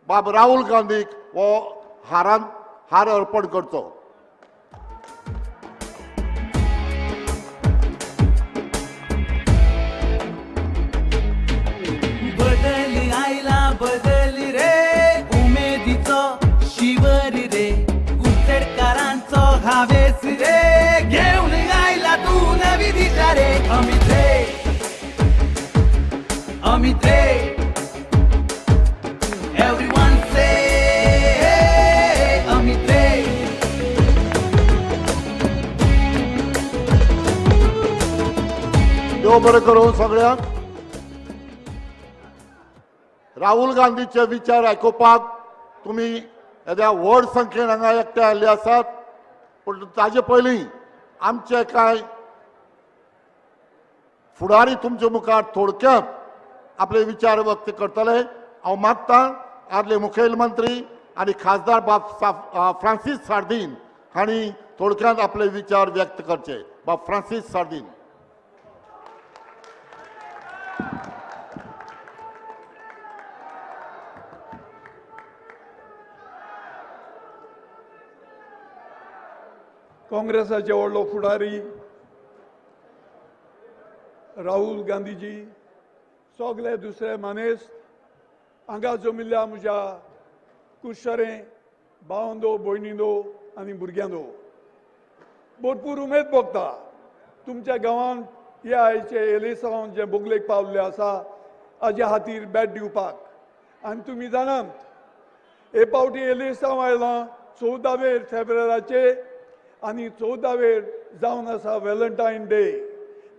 बाब राहुल गांधीक हो हार अर्पण करचो. बदली आयला बदली रे उमेदीचो शिवरी रे कुडचडकारांचो हावेस रे घेऊन आयला तू नवी दिशा रे. अमित रे एव्हरीवन से अमित रे. देव बरें करूं सगळ्यांक. राहुल गांधीचे विचार आयकुपाक तुमी येद्या व्हड संख्येन हांगा एकठांय आयिल्ले आसात. पूण ताजे पयलीं आमचे कांय फुडारी तुमचे मुखार थोडक्यात आपले विचार व्यक्त करतले. हांव मागतां आदले मुखेलमंत्री आनी खासदार बाब फ्रांसीस सार्दीन हांणी थोडक्यात आपले विचार व्यक्त करचे. बाब फ्रांसीस सार्दीन. काँग्रेसाचे व्हडलो फुडारी राहुल गांधीजी, सगळे दुसरे मानेस्त हांगा जमिल्ल्या म्हज्या कुशरे भावंदो भयणींदो आनी भुरग्यांदो, भरपूर उमेद भोगता तुमच्या गांवांत ह्या आयचे इलेक्शन जे बोगलेक पावल्ले आसा हाज्या खातीर भेट दिवपाक. आनी तुमी जाणात हे पावटी इलेक्शन आयलां 14 फेब्रुवारीचे आनी 14 जावन आसा व्हॅलेंटायन डे.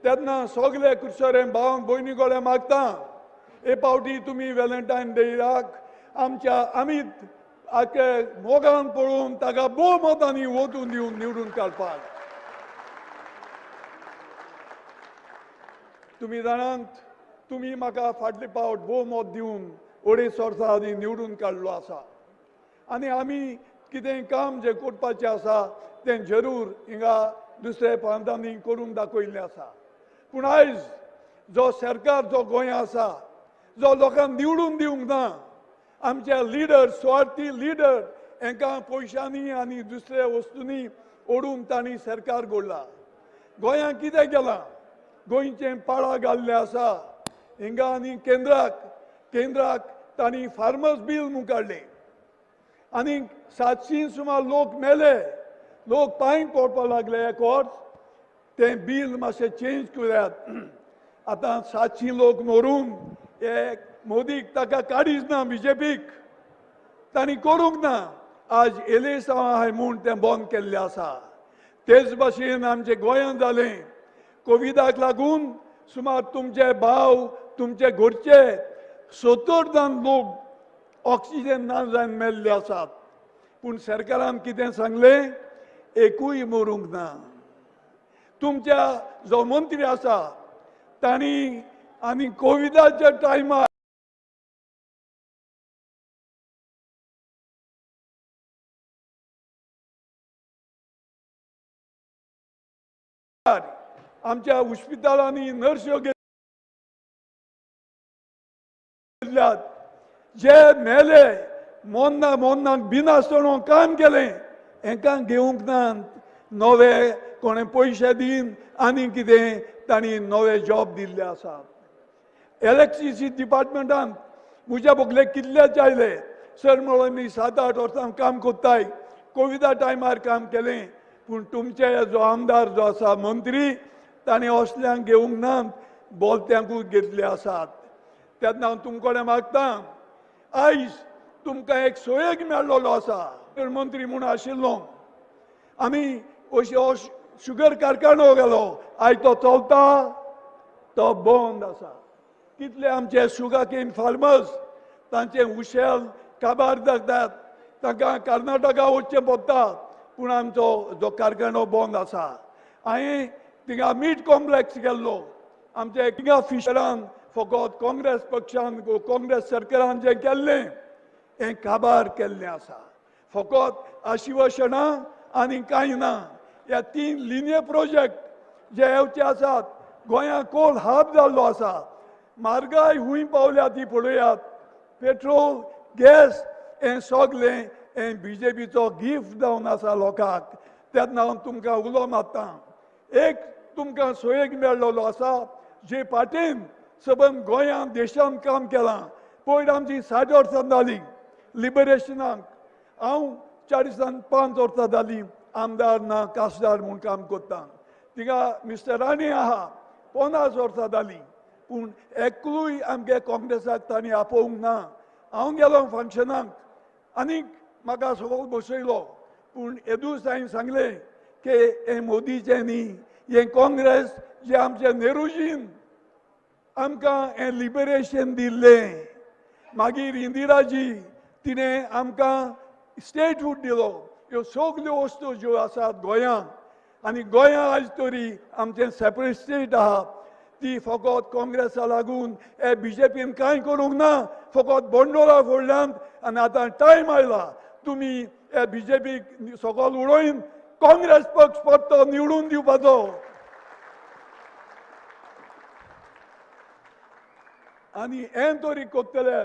तेन्ना सगळे कुशरे भाव भयणी गोळे मागता हे पावटी तुमी व्हॅलेंटायन डेयाक आमच्या अमित मोगान पळोवन ताका भोवमतांनी वोटून दिवन निवडून काडपाक. तुमी जाणात तुमी म्हाका फाटले फावट भोवमत दिवन 2.5 वर्सां आदी निवडून काडलो आसा आनी आमी कितें काम जे करपाचें आसा तें जरूर हिंगा दुसरे प्रांतांनी करून दाखयल्लें आसा. पूण आयज जो सरकार जो गोंया आसा जो लोकांक निवडून दिवंक ना आमचे लिडर स्वार्थी लिडर हांकां पयशांनी आनी दुसऱ्या वस्तूंनी ओडून तांणी सरकार घडला गोंयांक कितें केलां गोंयचे पाळा घाल्ले आसा हिंगा आनी केंद्राक तांणी फार्मर्स बील म्हूण काडलें आनी 700 सुमार लोक मेले लोक पांय पडपाक लागले कोर्ट तें बील मातशें चेंज करात आतां 700 लोक मरून एक मोदीक ताका काडीच ना बीजेपीक तांणी करूंक ना आज एलेसांव आहाय म्हूण तें बंद केल्लें आसा तेच भाशेन आमचे गोंयांत जालें कोविडाक लागून सुमार तुमचे भाव तुमचे घरचे 70 जाण लोक ऑक्सिजन ना जावन मेल्ले आसात पूण सरकारान कितें सांगलें एकूय मरूंक ना तुमच्या जो मंत्री आसा तांणी आनी कोविडाच्या टायमार आमच्या हॉस्पिटलांनी नर्स्यो गेल्ल्यात जे मेले मोन्नाक बिनासतना काम केलें हांकां घेवंक ना नवे कोणे पयशे दिन आनी कितें तांणी नवे जॉब दिल्ले आसात इलेक्ट्रिसिटी डिपार्टमेंटान म्हज्या बोगले कितलेच आयले सर म्हणून मी 7-8 वर्सां काम कोत्ताय कोविडा टायमार काम केलें पूण तुमचे जो आमदार जो आसा मंत्री ताणें असल्यांक घेवंक ना बोलत्यांकूच घेतले आसात तेन्ना हांव तुमकडे मागतां आयज तुमकां एक सोयेक मेळ्ळलो आसा मंत्री म्हूण आशिल्लो आमी अशें शुगर कारखानो गेलो आयज तो चलता तो बंद आसा कितले आमचे शुगर केन फार्मर्स तांचे उशेल काबार जातात तांकां कर्नाटका वचचें पडटा पूण आमचो जो कारखानो बंद आसा हांवें थिंगा मीट कॉम्प्लेक्स गेल्लो आमचे थिंगा फिशरान फकत काँग्रेस पक्षान काँग्रेस सरकारान जें केल्लें हें काबार केल्लें आसा फकत आशिवासनां आनी कांय ना ह्या 3 लिनियर प्रोजेक्ट जे येवचे आसात गोंयांत कोल हाब जाल्लो आसा म्हारगाय खूंय पावल्या ती पळयात पेट्रोल गॅस हें सगलें हें बीजेपीचो गिफ्ट जावन आसा लोकांक तेन्ना हांव तुमकां उलो मारतां एक तुमकां सोयेक मेळ्ळलो आसा जे पाटेन सबंद गोंयांत देशांत काम केलां पयर आमची 60 वर्सां जालीं लिबरेशनाक हांव 45 वर्सां जालीं आमदार ना खासदार म्हूण काम करता थिंगा मिस्टर राणे आहा 50 वर्सां जालीं पूण एकूय आमगे काँग्रेसाक तांणी आपोवंक ना हांव गेलो फंक्शनाक आनीक म्हाका सकयल बसयलो पूण येदूच हांवें सांगलें की हें मोदीचें न्ही हें काँग्रेस जे आमचे नेहरूजीन आमकां हें लिबरेशन दिल्लें मागीर इंदिराजी तिणें आमकां स्टेटहूड दिलो ह्यो सगल्यो वस्तू ज्यो आसात गोंयांत आनी गोंयांत आज तरी आमचें सेपरेट स्टेट आहा ती फकत काँग्रेसा लागून हे बीजेपीन कांय करूंक ना फकत बोंडोरा फोडल्यान आनी आतां टायम आयला तुमी हे बीजेपीक सकयल उडोवन काँग्रेस पक्ष परतो निवडून दिवपाचो आनी हें तरी कोत्तले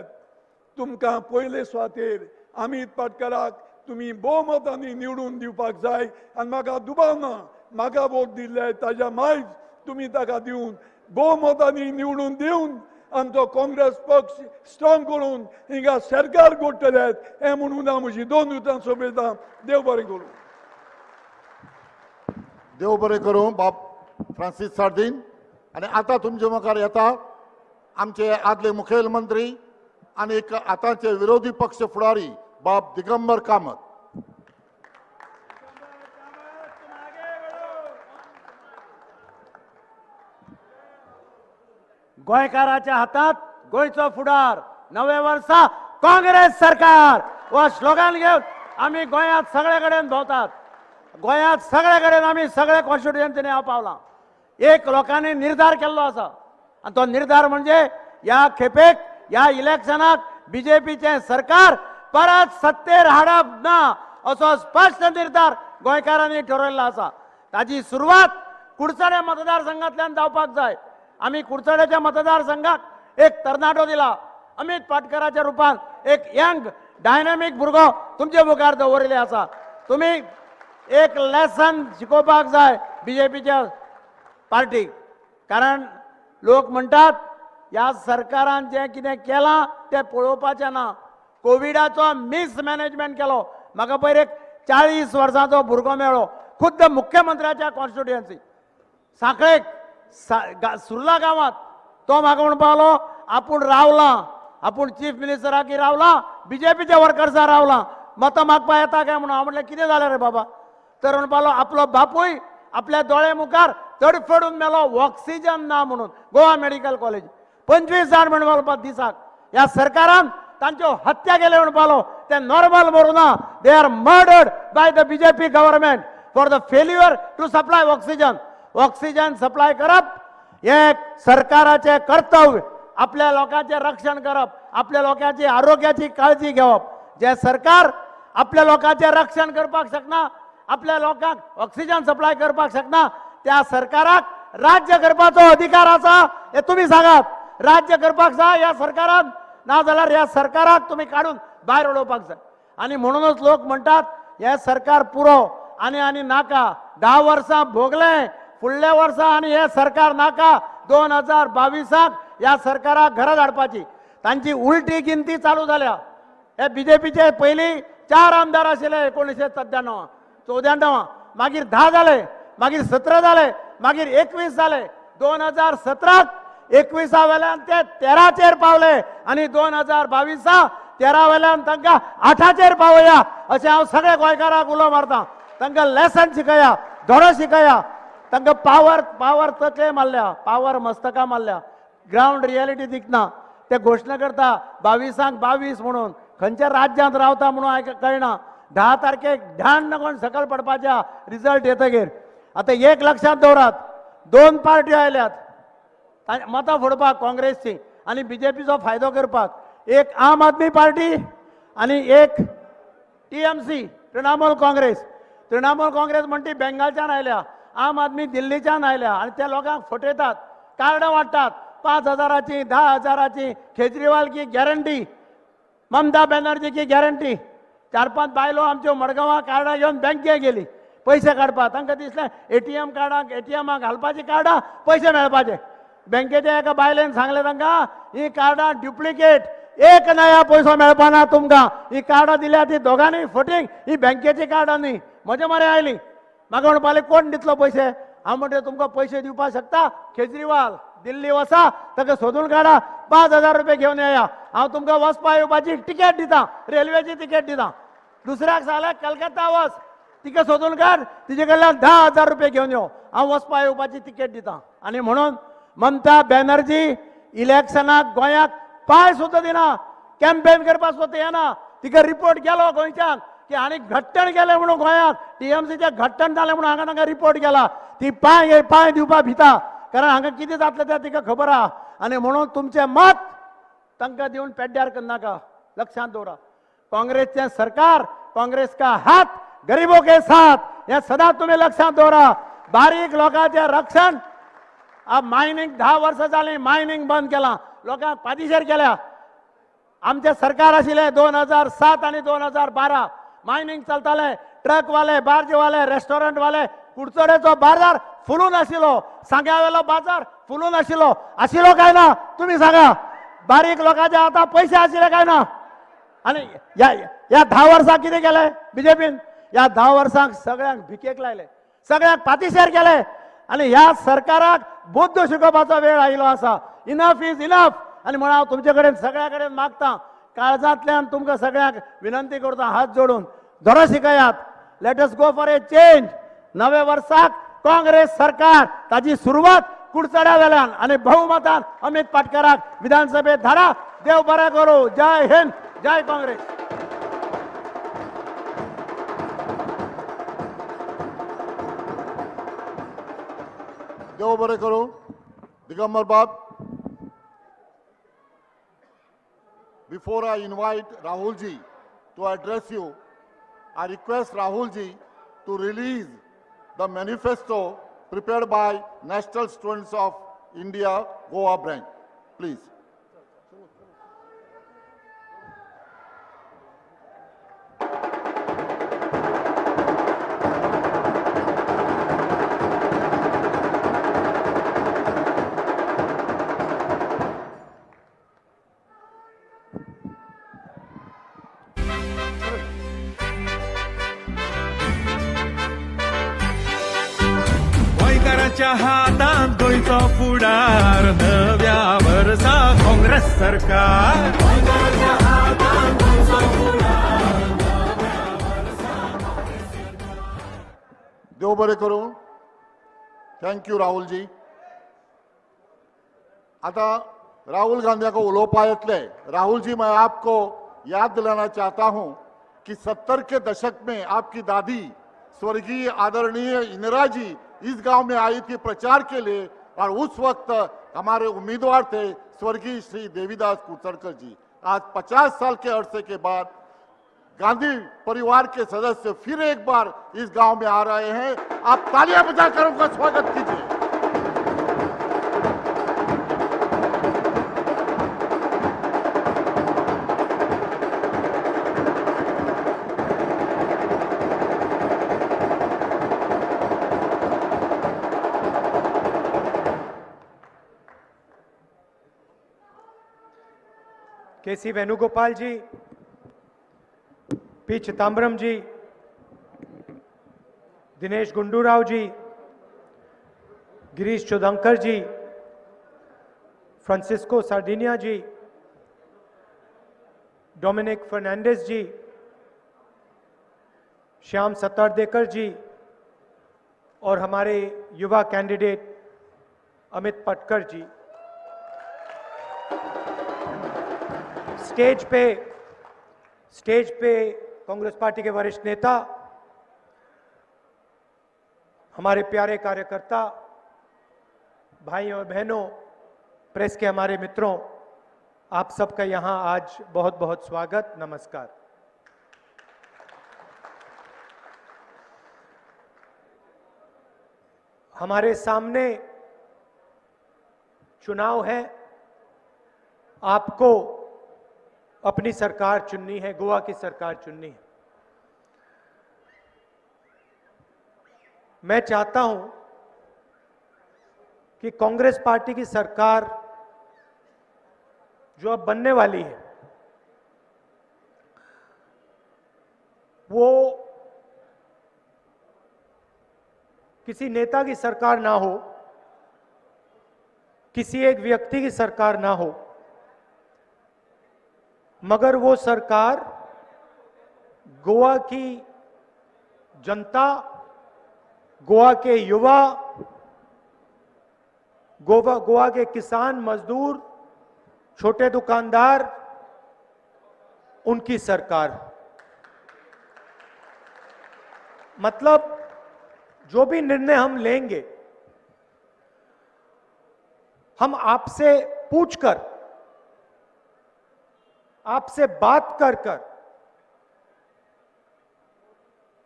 तुमकां पयले सुवातेर अमित पाटकराक तुमी भोवमतांनी निवडून दिवपाक जाय आनी म्हाका दुबाव ना म्हाका वोट दिल्ले ताज्या मायज तुमी ताका दिवन भोवमतांनी निवडून दिवन आमचो काँग्रेस पक्ष स्ट्रॉंग करून हिंगा सरकार घडटले हें म्हणून हांव म्हजी 2 उतां सोंपयतां देव बरें करूं देव बरें करूं बाब फ्रांसीस सार्दीन आनी आतां तुमचे मुखार येता आमचे आदले मुखेलमंत्री आनी आतांचे विरोधी पक्ष फुडारी बाब दिगंबर कामत गोंयकाराच्या हातात गोंयचो फुडार 9 वर्सां काँग्रेस सरकार वा स्लोगन घेवन आमी गोंयांत सगळे कडेन भोंवतात गोंयांत सगळे कडेन आमी सगळे कॉन्स्टिट्युएन्सीनी हांव पावलां एक लोकांनी निर्धार केल्लो आसा आनी तो निर्धार म्हणजे ह्या खेपेक ह्या इलेक्शनाक बीजेपीचें सरकार परत सत्तेर हाडप ना असो स्पश्ट निर्धार गोंयकारांनी ठरयल्लो आसा ताची सुरवात कुडचडे मतदारसंघांतल्यान जावपाक जाय आम्ही कुडचड्याच्या मतदारसंघात एक तरणाटो दिला. अमित पाटकराच्या रूपात एक यंग डायनॅमिक भुरगो तुमचे मुखार दवरिल्ले आसा. तुम्ही एक लेसन शिकोवपाक जाय बीजेपीच्या पार्टीक. कारण लोक म्हणटात ह्या सरकारान जें कितें केलां तें पळोवपाचें ना. कोविडाचो मिसमॅनेजमेंट केलो. म्हाका पयर एक 40 वर्सांचो भुरगो मेळ्ळो खुद्द मुख्यमंत्र्याच्या कॉन्स्टिट्युएन्सी सांखळेक सुर्ला गांवांत. तो म्हाका म्हणपा लागलो आपूण रावला, आपूण चीफ मिनिस्टराकी रावला, बीजेपीच्या वर्कर्सां रावला, मतां मागपा येता काय म्हणून. हांव म्हणलें कितें जालें रे बाबा. तर म्हणपा लागलो आपलो बापूय आपल्या दोळे मुखार तडफडून मेलो ऑक्सिजन ना म्हणून. गोवा मेडिकल कॉलेज 25 जाण म्हणपा दिसाक. ह्या सरकारान तांच्यो हत्या केले म्हणपालो. ते नॉर्मल मरू ना. They are murdered by the BJP government for the failure to supply oxygen. Oxygen supply करप हे सरकाराचे कर्तव्य. आपल्या लोकांचे रक्षण करप, आपल्या लोकांची आरोग्याची काळजी घेवप. जे सरकार आपल्या लोकांचे रक्षण करपाक शकना, आपल्या लोकांक ऑक्सिजन सप्लाय करपाक शकना, त्या सरकाराक राज्य करपाचो अधिकार आसा हे तुम्ही सांगात. राज्य करपाक जाय ह्या सरकारान, ना जाल्यार ह्या सरकाराक तुम्ही काढून भायर उडोवपाक जाय. आणि म्हणूनच लोक म्हणटात हे सरकार पुरो आनी नाका. 10 वर्सां भोगले, फुडल्या वर्सा आनी हे सरकार नाका. 2022 ह्या सरकाराक घरा धाडपाची. तांची उलटी गिनती चालू जाल्या. हे बीजेपीचे पयलीं 4 आमदार आशिल्ले 1997, मागीर 10 जाले, मागीर 17 जाले, मागीर 21 जाले. 2017 21 वेल्यान ते 13चेर पावले आनी 2022 13 वेल्यान तांकां 8चेर पावया अशें हांव सगळे गोंयकारांक उलो मारता. तांकां लेसन शिकया, धडो शिकया. तांकां पावर तकले मारल्या, पावर मस्तकां मारल्या. ग्राउंड रियलिटी दिखना. ते घोशणा करता 22 म्हणून. खंयच्या राज्यांत रावता म्हणून कळना. 10 तारखेक ध्यान कोण सकल पडपाच्या रिजल्ट येतकीर. आतां एक लक्षात दवरात, 2 पार्ट्यो आयल्यात मतां फोडपाक काँग्रेसची आनी बीजेपीचो फायदो करपाक. एक आम आदमी पार्टी आनी एक TMC तृणमूल काँग्रेस. तृणमूल काँग्रेस म्हणटी बेंगालच्यान आयल्या, आम आदमी दिल्लीच्यान आयल्या आनी त्या लोकांक फटयतात, कार्डां वाडटात. 5,000ची 10,000ची. केजरीवाल की गॅरंटी, ममता बॅनर्जी की गॅरंटी. 4-5 बायलो आमच्यो मडगांवां कार्डां घेवन बँकेक गेली पयशे काडपाक. तांकां दिसलें ATM कार्डाक ATMाक घालपाची कार्डां पयशे मेळपाचे. बँकेच्या एका बायलेन सांगलें तांकां ही कार्डां ड्युप्लिकेट, एक नया पयसो मेळपाना तुमकां. ही कार्डां दिल्या ती दोगांनी फटींग, ही बँकेची कार्डां न्ही. म्हजे मरे आयली. म्हाका म्हणपाले कोण दितलो पयशे. हांव म्हणटा तुमकां पयशे दिवपाक शकता केजरीवाल. दिल्ली वसा, ताका सोदून काडा, 5,000 रुपये घेवन येया. हांव तुमकां वचपा येवपाची तिकेट दितां, रेल्वेची तिकेट दितां. दुसऱ्याक सांगलें कलकत्ता वच, तिका सोदून काड, तिचे कडल्यान 10,000 रुपये घेवन यो. हांव वचपा येवपाची तिकेट दितां. आनी म्हणून ममता बॅनर्जी इलेक्शनाक गोंयाक पांय सुद्दां दिना. कॅम्पेन करपाक सुद्दां येना. तिका रिपोर्ट केलो गोंयच्यान की आनी घट्टण केलें म्हणून गोंयांत TMCचे घट्टण जालें म्हणून हांगा तांकां रिपोर्ट केला. ती पांय दिवपाक भिता. कारण हांगा कितें जातलें तें तिका खबर आहा. आनी म्हणून तुमचें मत तांकां दिवन पेड्ड्यार करनाका. लक्षांत दवरा. काँग्रेसचें सरकार, काँग्रेस का हात, गरीबों के साथ, हें सदांच तुमी लक्षांत दवरा. बारीक लोकांचें रक्षण. मायनींग 10 वर्सां जालीं मायनींग बंद केलां, लोकांक पादीशेर केल्या. आमचें सरकार आशिल्लें 2007 आनी 2012 मायनींग चलतालें. ट्रकवाले, बार्जवाले, रेस्टॉरंटवाले, कुडचड्याचो बाजार फुलून आशिल्लो, सांग्यावेलो बाजार फुलून आशिल्लो काय ना तुमी सांगा. बारीक लोकांचे आतां पयशे आशिल्ले काय ना. आनी ह्या 10 वर्सां कितें केलें बीजेपीन. ह्या 10 वर्सांक सगळ्यांक भिकेक लायले, सगळ्यांक पातीशेर केले. आनी ह्या सरकाराक बुद्ध शिकोवपाचो वेळ आयिल्लो आसा. Enough is enough. आनी म्हणून हांव तुमचे कडेन सगळ्या कडेन मागतां, काळजांतल्यान तुमकां सगळ्यांक विनंती करता, हात जोडून धडो शिकयात. Let us go for a change. नवे वर्साक काँग्रेस सरकार ताची सुरवात कुडचड्या वेल्यान आनी बहुमतान अमित पाटकराक विधानसभेत धाडा. देव बरें करूं. जय हिंद, जय काँग्रेस. देव बरें करूं. दिगंबर बाब, before I invite Rahul ji to address you, I request Rahul ji to release the manifesto prepared by National Students of India Goa branch please. गोंयकारांच्या हातांत गोंयचो फुडार नव्या वर्सा काँग्रेस सरकार. देव बरें करूं. Thank you Rahul ji. आता राहुल गांधी को उलोवपा येतले. राहुल जी, मैं आपको याद दिलाना चाहता हूं कि 70 के दशक में आपकी दादी स्वर्गीय आदरणीय इंदिरा जी इस गांव में आई थी प्रचार के लिए, और उस वक्त हमारे उम्मीदवार थे स्वर्गीय श्री देवीदास कुचरकर जी. आज 50 साल के अरसे के बाद गांधी परिवार के सदस्य फिर एक बार इस गांव में आ रहे हैं. आप तालियां बजाकर उनका स्वागत कीजिए. केसी वेणुगोपाल जी, पी चिदम्बरम जी, दिनेश गुंडूराव जी, गिरीश चोदंकर जी, फ्रांसिस्को सार्डिनिया जी, डोमिनिक फर्नांडिस जी, श्याम सतारदेकर जी और हमारे युवा कैंडिडेट अमित पटकर जी. स्टेज पे कांग्रेस पार्टी के वरिष्ठ नेता, हमारे प्यारे कार्यकर्ता, भाइयों और बहनों, प्रेस के हमारे मित्रों, आप सबका यहां आज बहुत बहुत स्वागत, नमस्कार. हमारे सामने चुनाव है. आपको अपनी सरकार चुननी है, गोवा की सरकार चुननी है. मैं चाहता हूं कि कांग्रेस पार्टी की सरकार जो अब बनने वाली है वो किसी नेता की सरकार ना हो, किसी एक व्यक्ति की सरकार ना हो, मगर वो सरकार गोवा की जनता, गोवा के युवा, गोवा के किसान, मजदूर, छोटे दुकानदार, उनकी सरकार. मतलब जो भी निर्णय हम लेंगे, हम आपसे पूछकर, आपसे बात कर कर,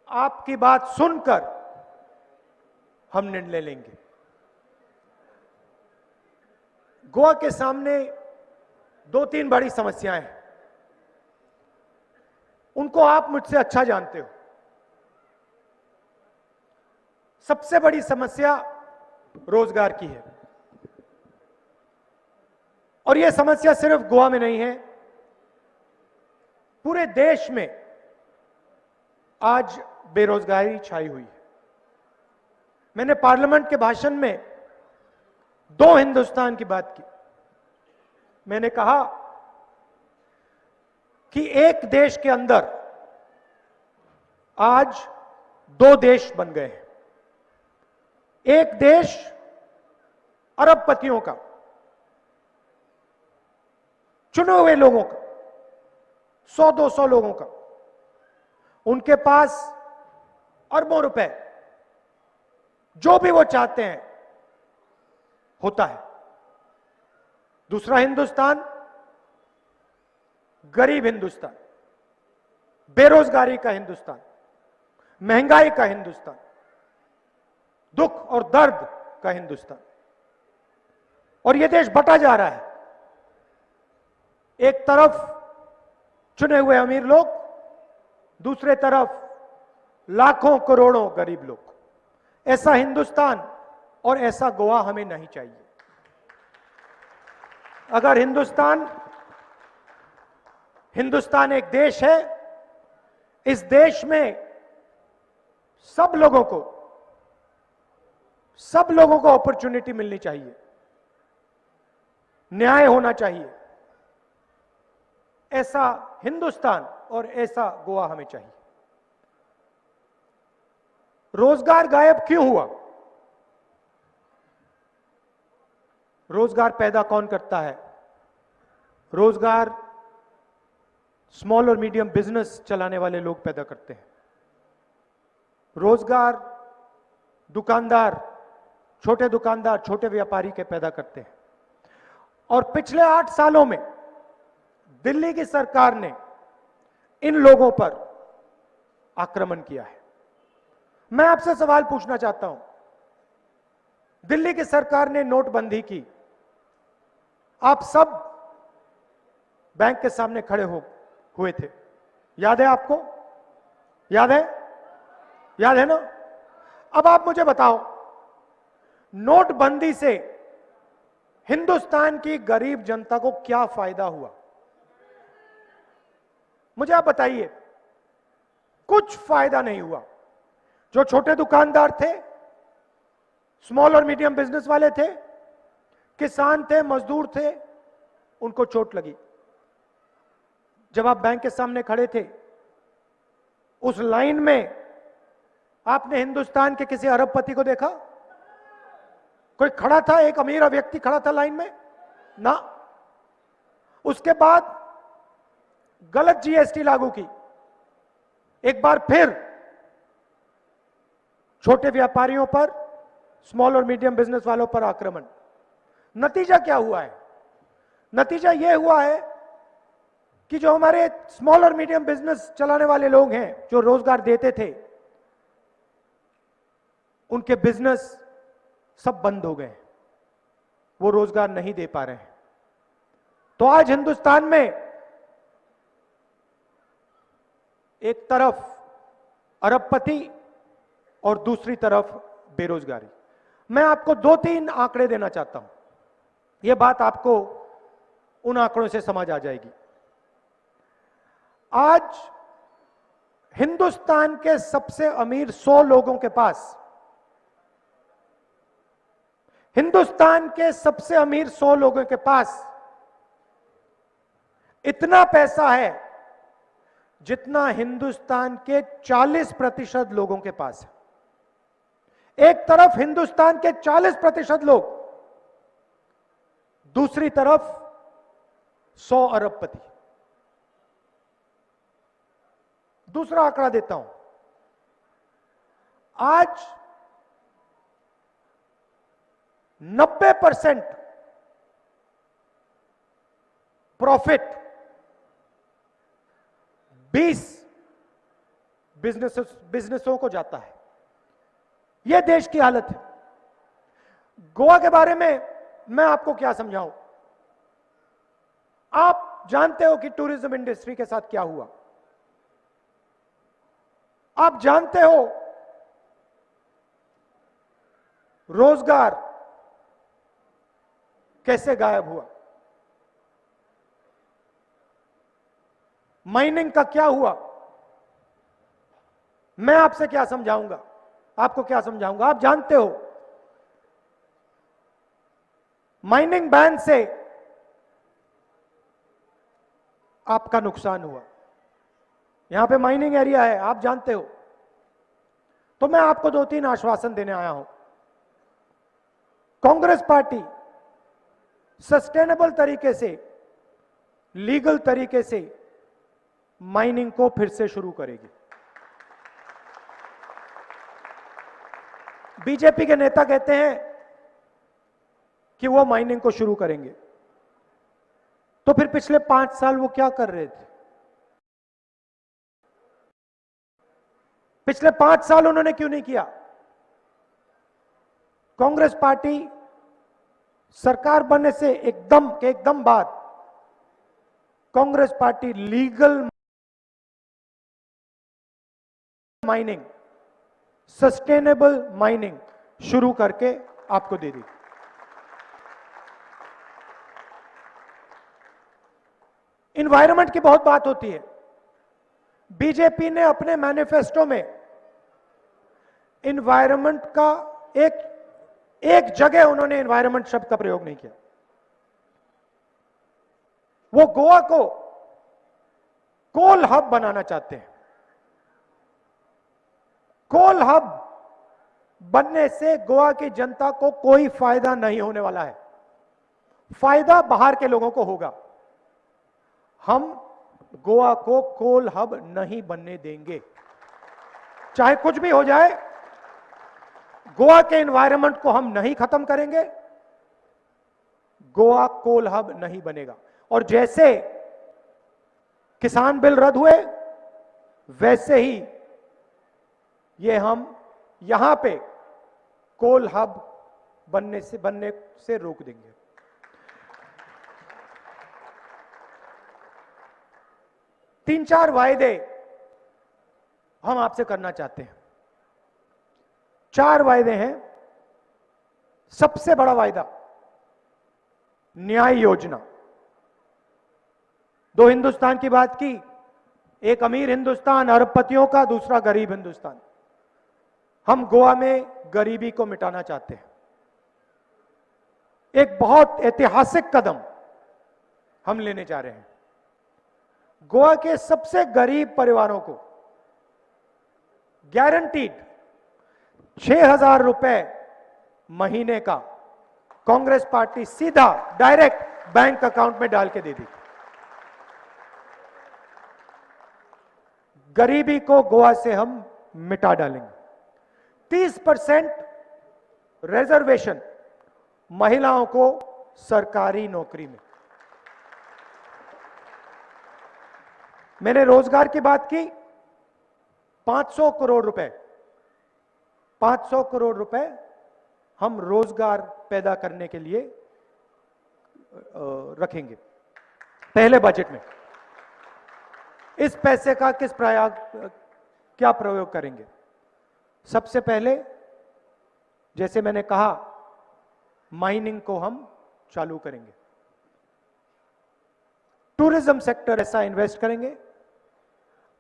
आपकी बात सुनकर हम निर्णय लेंगे. गोवा के सामने 2-3 बड़ी समस्याएं हैं. उनको आप मुझसे अच्छा जानते हो. सबसे बड़ी समस्या रोजगार की है, और यह समस्या सिर्फ गोवा में नहीं है, पूरे देश में आज बेरोजगारी छाई हुई है. मैंने पार्लियामेंट के भाषण में 2 हिंदुस्तान की बात की. मैंने कहा कि एक देश के अंदर आज 2 देश बन गए हैं. एक देश अरबपतियों का, चुने हुए लोगों का, 100-200 लोगों का, उनके पास अरबों रुपए, जो भी वो चाहते हैं होता है. दूसरा हिंदुस्तान गरीब हिंदुस्तान, बेरोजगारी का हिंदुस्तान, महंगाई का हिंदुस्तान, दुख और दर्द का हिंदुस्तान. और ये देश बटा जा रहा है। एक तरफ चुने हुए अमीर लोग, दूसरे तरफ लाखों करोड़ों गरीब लोग। ऐसा हिंदुस्तान और ऐसा गोवा हमें नहीं चाहिए। अगर हिंदुस्तान एक देश है, इस देश में सब लोगों को अपॉर्चुनिटी मिलनी चाहिए, न्याय होना चाहिए। ऐसा हिंदुस्तान और ऐसा गोवा हमें चाहिए। रोजगार गायब क्यों हुआ? रोजगार पैदा कौन करता है? रोजगार स्मॉल और मीडियम बिजनेस चलाने वाले लोग पैदा करते हैं। रोजगार दुकानदार, छोटे व्यापारी के पैदा करते हैं। और पिछले 8 सालों में दिल्ली की सरकार ने इन लोगों पर आक्रमण किया है। मैं आपसे सवाल पूछना चाहता हूं, दिल्ली की सरकार ने नोटबंदी की, आप सब बैंक के सामने खड़े हुए थे, याद है आपको? याद है ना? अब आप मुझे बताओ, नोटबंदी से हिंदुस्तान की गरीब जनता को क्या फायदा हुआ? मुझे आप बताइए। कुछ फायदा नहीं हुआ। जो छोटे दुकानदार थे, स्मॉल और मीडियम बिजनेस वाले थे, किसान थे, मजदूर थे, उनको चोट लगी। जब आप बैंक के सामने खड़े थे, उस लाइन में आपने हिंदुस्तान के किसी अरबपति को देखा? कोई खड़ा था? एक अमीर व्यक्ति खड़ा था लाइन में? ना। उसके बाद गलत जीएसटी लागू की, एक बार फिर छोटे व्यापारियों पर, स्मॉल और मीडियम बिजनेस वालों पर आक्रमण। नतीजा क्या हुआ है? नतीजा यह हुआ है कि जो हमारे स्मॉल और मीडियम बिजनेस चलाने वाले लोग हैं, जो रोजगार देते थे, उनके बिजनेस सब बंद हो गए। वो रोजगार नहीं दे पा रहे हैं। तो आज हिंदुस्तान में एक तरफ अरबपति और दूसरी तरफ बेरोजगारी। मैं आपको 2-3 आंकड़े देना चाहता हूं, यह बात आपको उन आंकड़ों से समझ आ जाएगी। आज हिंदुस्तान के सबसे अमीर 100 लोगों के पास, हिंदुस्तान के सबसे अमीर 100 लोगों के पास इतना पैसा है जितना हिंदुस्तान के 40% लोगों के पास है। एक तरफ हिंदुस्तान के 40% लोग, दूसरी तरफ 100 अरबपति। दूसरा आंकड़ा देता हूं। आज 90% प्रॉफिट 20 बिजनेसों को जाता है। यह देश की हालत है। गोवा के बारे में मैं आपको क्या समझाऊं? आप जानते हो कि टूरिज्म इंडस्ट्री के साथ क्या हुआ। आप जानते हो रोजगार कैसे गायब हुआ। माइनिंग का क्या हुआ? मैं आपसे क्या समझाऊंगा, आपको क्या समझाऊंगा? आप जानते हो माइनिंग बैन से आपका नुकसान हुआ। यहां पे माइनिंग एरिया है, आप जानते हो। तो मैं आपको 2-3 आश्वासन देने आया हूं। कांग्रेस पार्टी सस्टेनेबल तरीके से, लीगल तरीके से माइनिंग को फिर से शुरू करेगी। बीजेपी के नेता कहते हैं कि वो माइनिंग को शुरू करेंगे। तो फिर पिछले 5 साल वो क्या कर रहे थे? पिछले 5 साल उन्होंने क्यों नहीं किया? कांग्रेस पार्टी सरकार बनने से एकदम बाद Congress party legal mining, sustainable mining शुरू करके आपको दे दी। इन्वायरमेंट की बहुत बात होती है। बीजेपी ने अपने मैनिफेस्टो में इन्वायरमेंट का एक जगह उन्होंने इन्वायरमेंट शब्द का प्रयोग नहीं किया। वो गोवा को कोल हब बनाना चाहते हैं। कोल हब बनने से गोवा की जनता को कोई फायदा नहीं होने वाला है, फायदा बाहर के लोगों को होगा। हम गोवा को कोल हब नहीं बनने देंगे, चाहे कुछ भी हो जाए। गोवा के एनवायरनमेंट को हम नहीं खत्म करेंगे, गोवा कोल हब नहीं बनेगा। और जैसे किसान बिल रद्द हुए, वैसे ही ये हम यहां पे कोल हब बनने से रोक देंगे। तीन चार वायदे हम आपसे करना चाहते हैं। 4 वायदे हैं। सबसे बड़ा वायदा न्याय योजना। 2 हिंदुस्तान की बात की, एक अमीर हिंदुस्तान अरबपतियों का, दूसरा गरीब हिंदुस्तान। हम गोवा में गरीबी को मिटाना चाहते हैं। एक बहुत ऐतिहासिक कदम हम लेने जा रहे हैं। गोवा के सबसे गरीब परिवारों को गारंटीड 6,000 रुपए महीने का कांग्रेस पार्टी सीधा डायरेक्ट बैंक अकाउंट में डाल के दे दी। गरीबी को गोवा से हम मिटा डालेंगे। 30% रिजर्वेशन महिलाओं को सरकारी नौकरी में। मैंने रोजगार की बात की। 500 करोड़ रुपए 500 करोड़ रुपए हम रोजगार पैदा करने के लिए रखेंगे पहले बजट में। इस पैसे का क्या प्रयोग करेंगे? सबसे पहले, जैसे मैंने कहा, माइनिंग को हम चालू करेंगे। टूरिज्म सेक्टर ऐसा इन्वेस्ट करेंगे।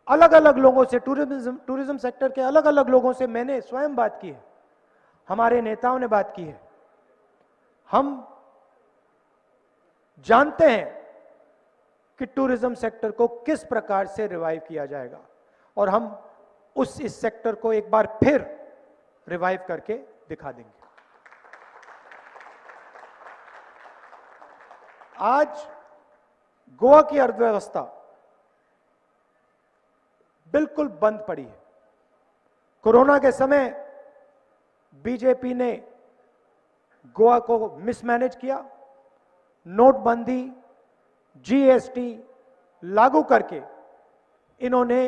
अलग अलग लोगों से, टूरिज्म सेक्टर के अलग अलग लोगों से मैंने स्वयं बात की है, हमारे नेताओं ने बात की है। हम जानते हैं कि टूरिज्म सेक्टर को किस प्रकार से रिवाइव किया जाएगा, और हम इस सेक्टर को एक बार फिर रिवाइव करके दिखा देंगे। आज गोवा की अर्थव्यवस्था बिल्कुल बंद पड़ी है। कोरोना के समय बीजेपी ने गोवा को मिसमैनेज किया। नोटबंदी, जीएसटी लागू करके इन्होंने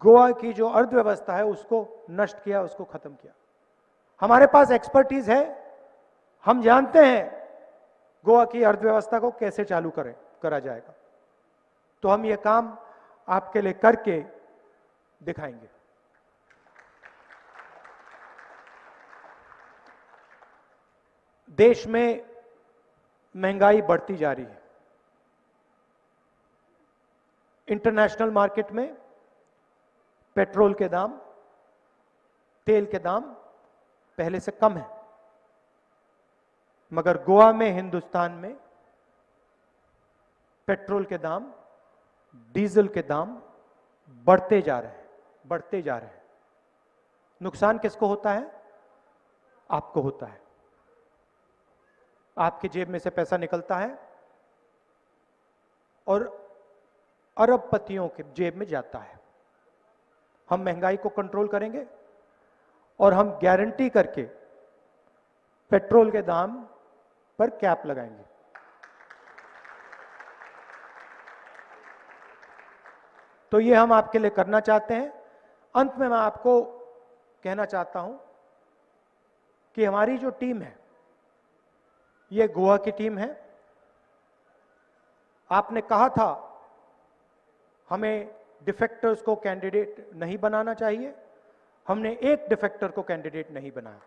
गोवा की जो अर्थव्यवस्था है उसको नष्ट किया, उसको खत्म किया। हमारे पास एक्सपर्टीज है, हम जानते हैं गोवा की अर्थव्यवस्था को कैसे चालू करा जाएगा। तो हम ये काम आपके लिए करके दिखाएंगे। देश में महंगाई बढ़ती जा रही है। इंटरनेशनल मार्केट में पेट्रोल के दाम, तेल के दाम पहले से कम है, मगर गोवा में, हिंदुस्तान में पेट्रोल के दाम, डीजल के दाम बढ़ते जा रहे हैं। नुकसान किसको होता है? आपको होता है। आपकी जेब में से पैसा निकलता है और अरबपतियों के जेब में जाता है। हम महंगाई को कंट्रोल करेंगे और हम गारंटी करके पेट्रोल के दाम पर कैप लगाएंगे। तो ये हम आपके लिए करना चाहते हैं। अंत में मैं आपको कहना चाहता हूं कि हमारी जो टीम है ये गोवा की टीम है। आपने कहा था हमें डिफेक्टर्स को कैंडिडेट नहीं बनाना चाहिए, हमने एक डिफेक्टर को कैंडिडेट नहीं बनाया।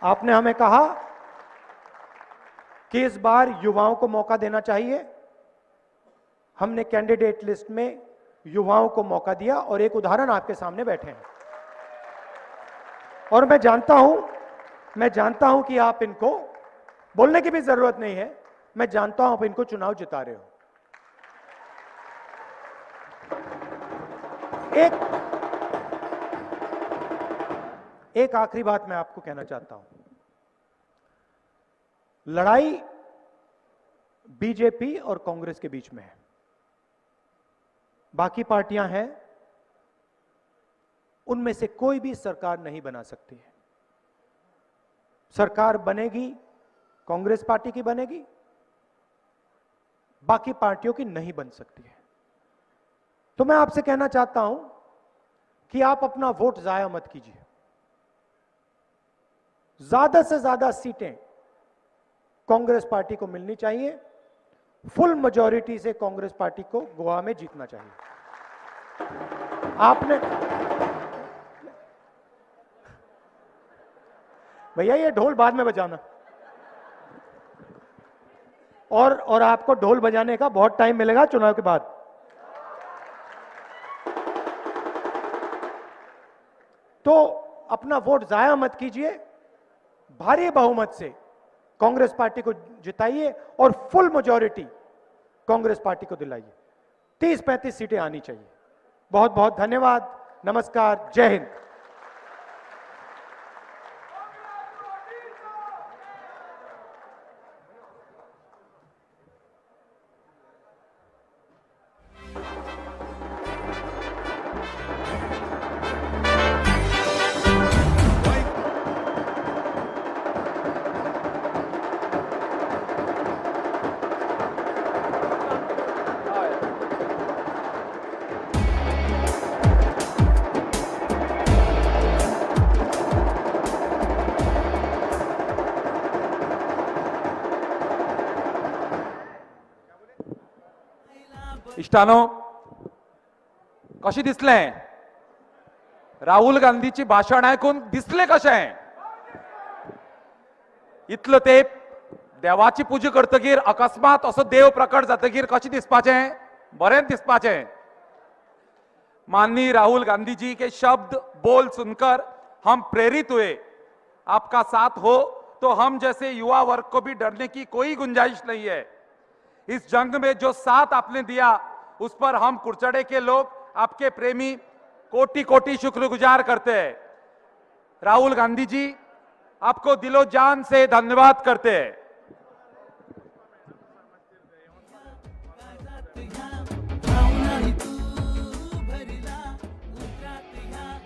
आपने हमें कहा कि इस बार युवाओं को मौका देना चाहिए, हमने कैंडिडेट लिस्ट में युवाओं को मौका दिया और एक उदाहरण आपके सामने बैठे हैं। और मैं जानता हूं कि आप इनको बोलने की भी जरूरत नहीं है, मैं जानता हूं आप इनको चुनाव जिता रहे हो। एक आखिरी बात मैं आपको कहना चाहता हूं। लड़ाई बीजेपी और कांग्रेस के बीच में है, बाकी पार्टियां हैं, उनमें से कोई भी सरकार नहीं बना सकती है। सरकार बनेगी कांग्रेस पार्टी की बनेगी, बाकी पार्टियों की नहीं बन सकती है। तो मैं आपसे कहना चाहता हूं कि आप अपना वोट जाया मत कीजिए। ज्यादा से ज्यादा सीटें कांग्रेस पार्टी को मिलनी चाहिए, फुल मेजॉरिटी से कांग्रेस पार्टी को गोवा में जीतना चाहिए। आपने भैया ये ढोल बाद में बजाना, और आपको ढोल बजाने का बहुत टाइम मिलेगा चुनाव के बाद। तो अपना वोट जाया मत कीजिए, भारी बहुमत से कांग्रेस पार्टी को जिताइए और फुल मेजॉरिटी कांग्रेस पार्टी को दिलाइए। 30-35 सीटें आनी चाहिए। बहुत बहुत धन्यवाद, नमस्कार, जय हिंद। इष्टानो, कशी दिसलें? राहुल गांधीची भाषण ऐकून दिसले कशें? इतलो तेंप देवाची पुजा करतकीर अकस्मात असो देव प्रकट जातकीर कशें दिसपाचें? बरें दिसपाचें। माननीय राहुल गांधी जी के शब्द बोल सुनकर हम प्रेरित हुए। आपका साथ हो तो हम जैसे युवा वर्ग को भी डरने की कोई गुंजाइश नहीं है। इस जंग में जो साथ आपने दिया उस पर हम कुरचड़े के लोग, आपके प्रेमी कोटि कोटि शुक्रगुजार करते हैं। राहुल गांधी जी, आपको दिलो जान से धन्यवाद करते हैं।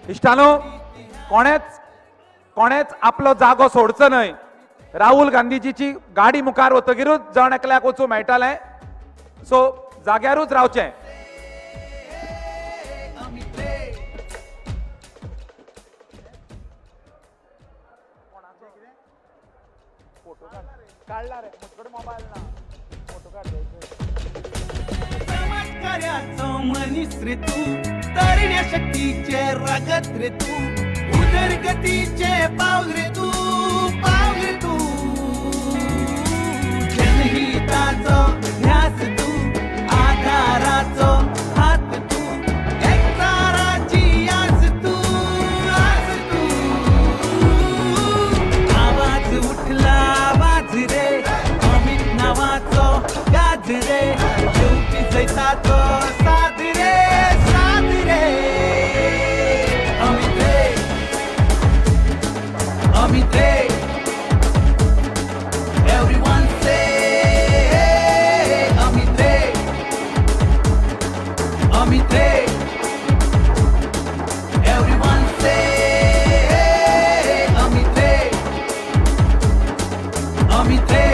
इष्टानो, कोणेच आपलो जागो सोडचो न्हय। राहुल गांधीजीची गाडी मुखार वतकीरूच जण एकल्याक वचूं मेळटालें, सो जाग्यारूच रावचें। चमत्कार्याचो मनीस रे तू, तरण्या शक्तीचे रगत रे तू, उदरगतीचे पाऊल रे तू, पाऊल रे तू, जनहिताचो ध्यास तू, आधाराचो हात तू, एकताराची आस तू, आस तू, आवाज उठला आवाज रे, अमित नावाचो गाज रे, शेवटी जैताचो साथ रे, साथ रे, अमित रे, अमित रे, everyone say अमित रे, अमित रे, everyone say अमित रे, अमित रे,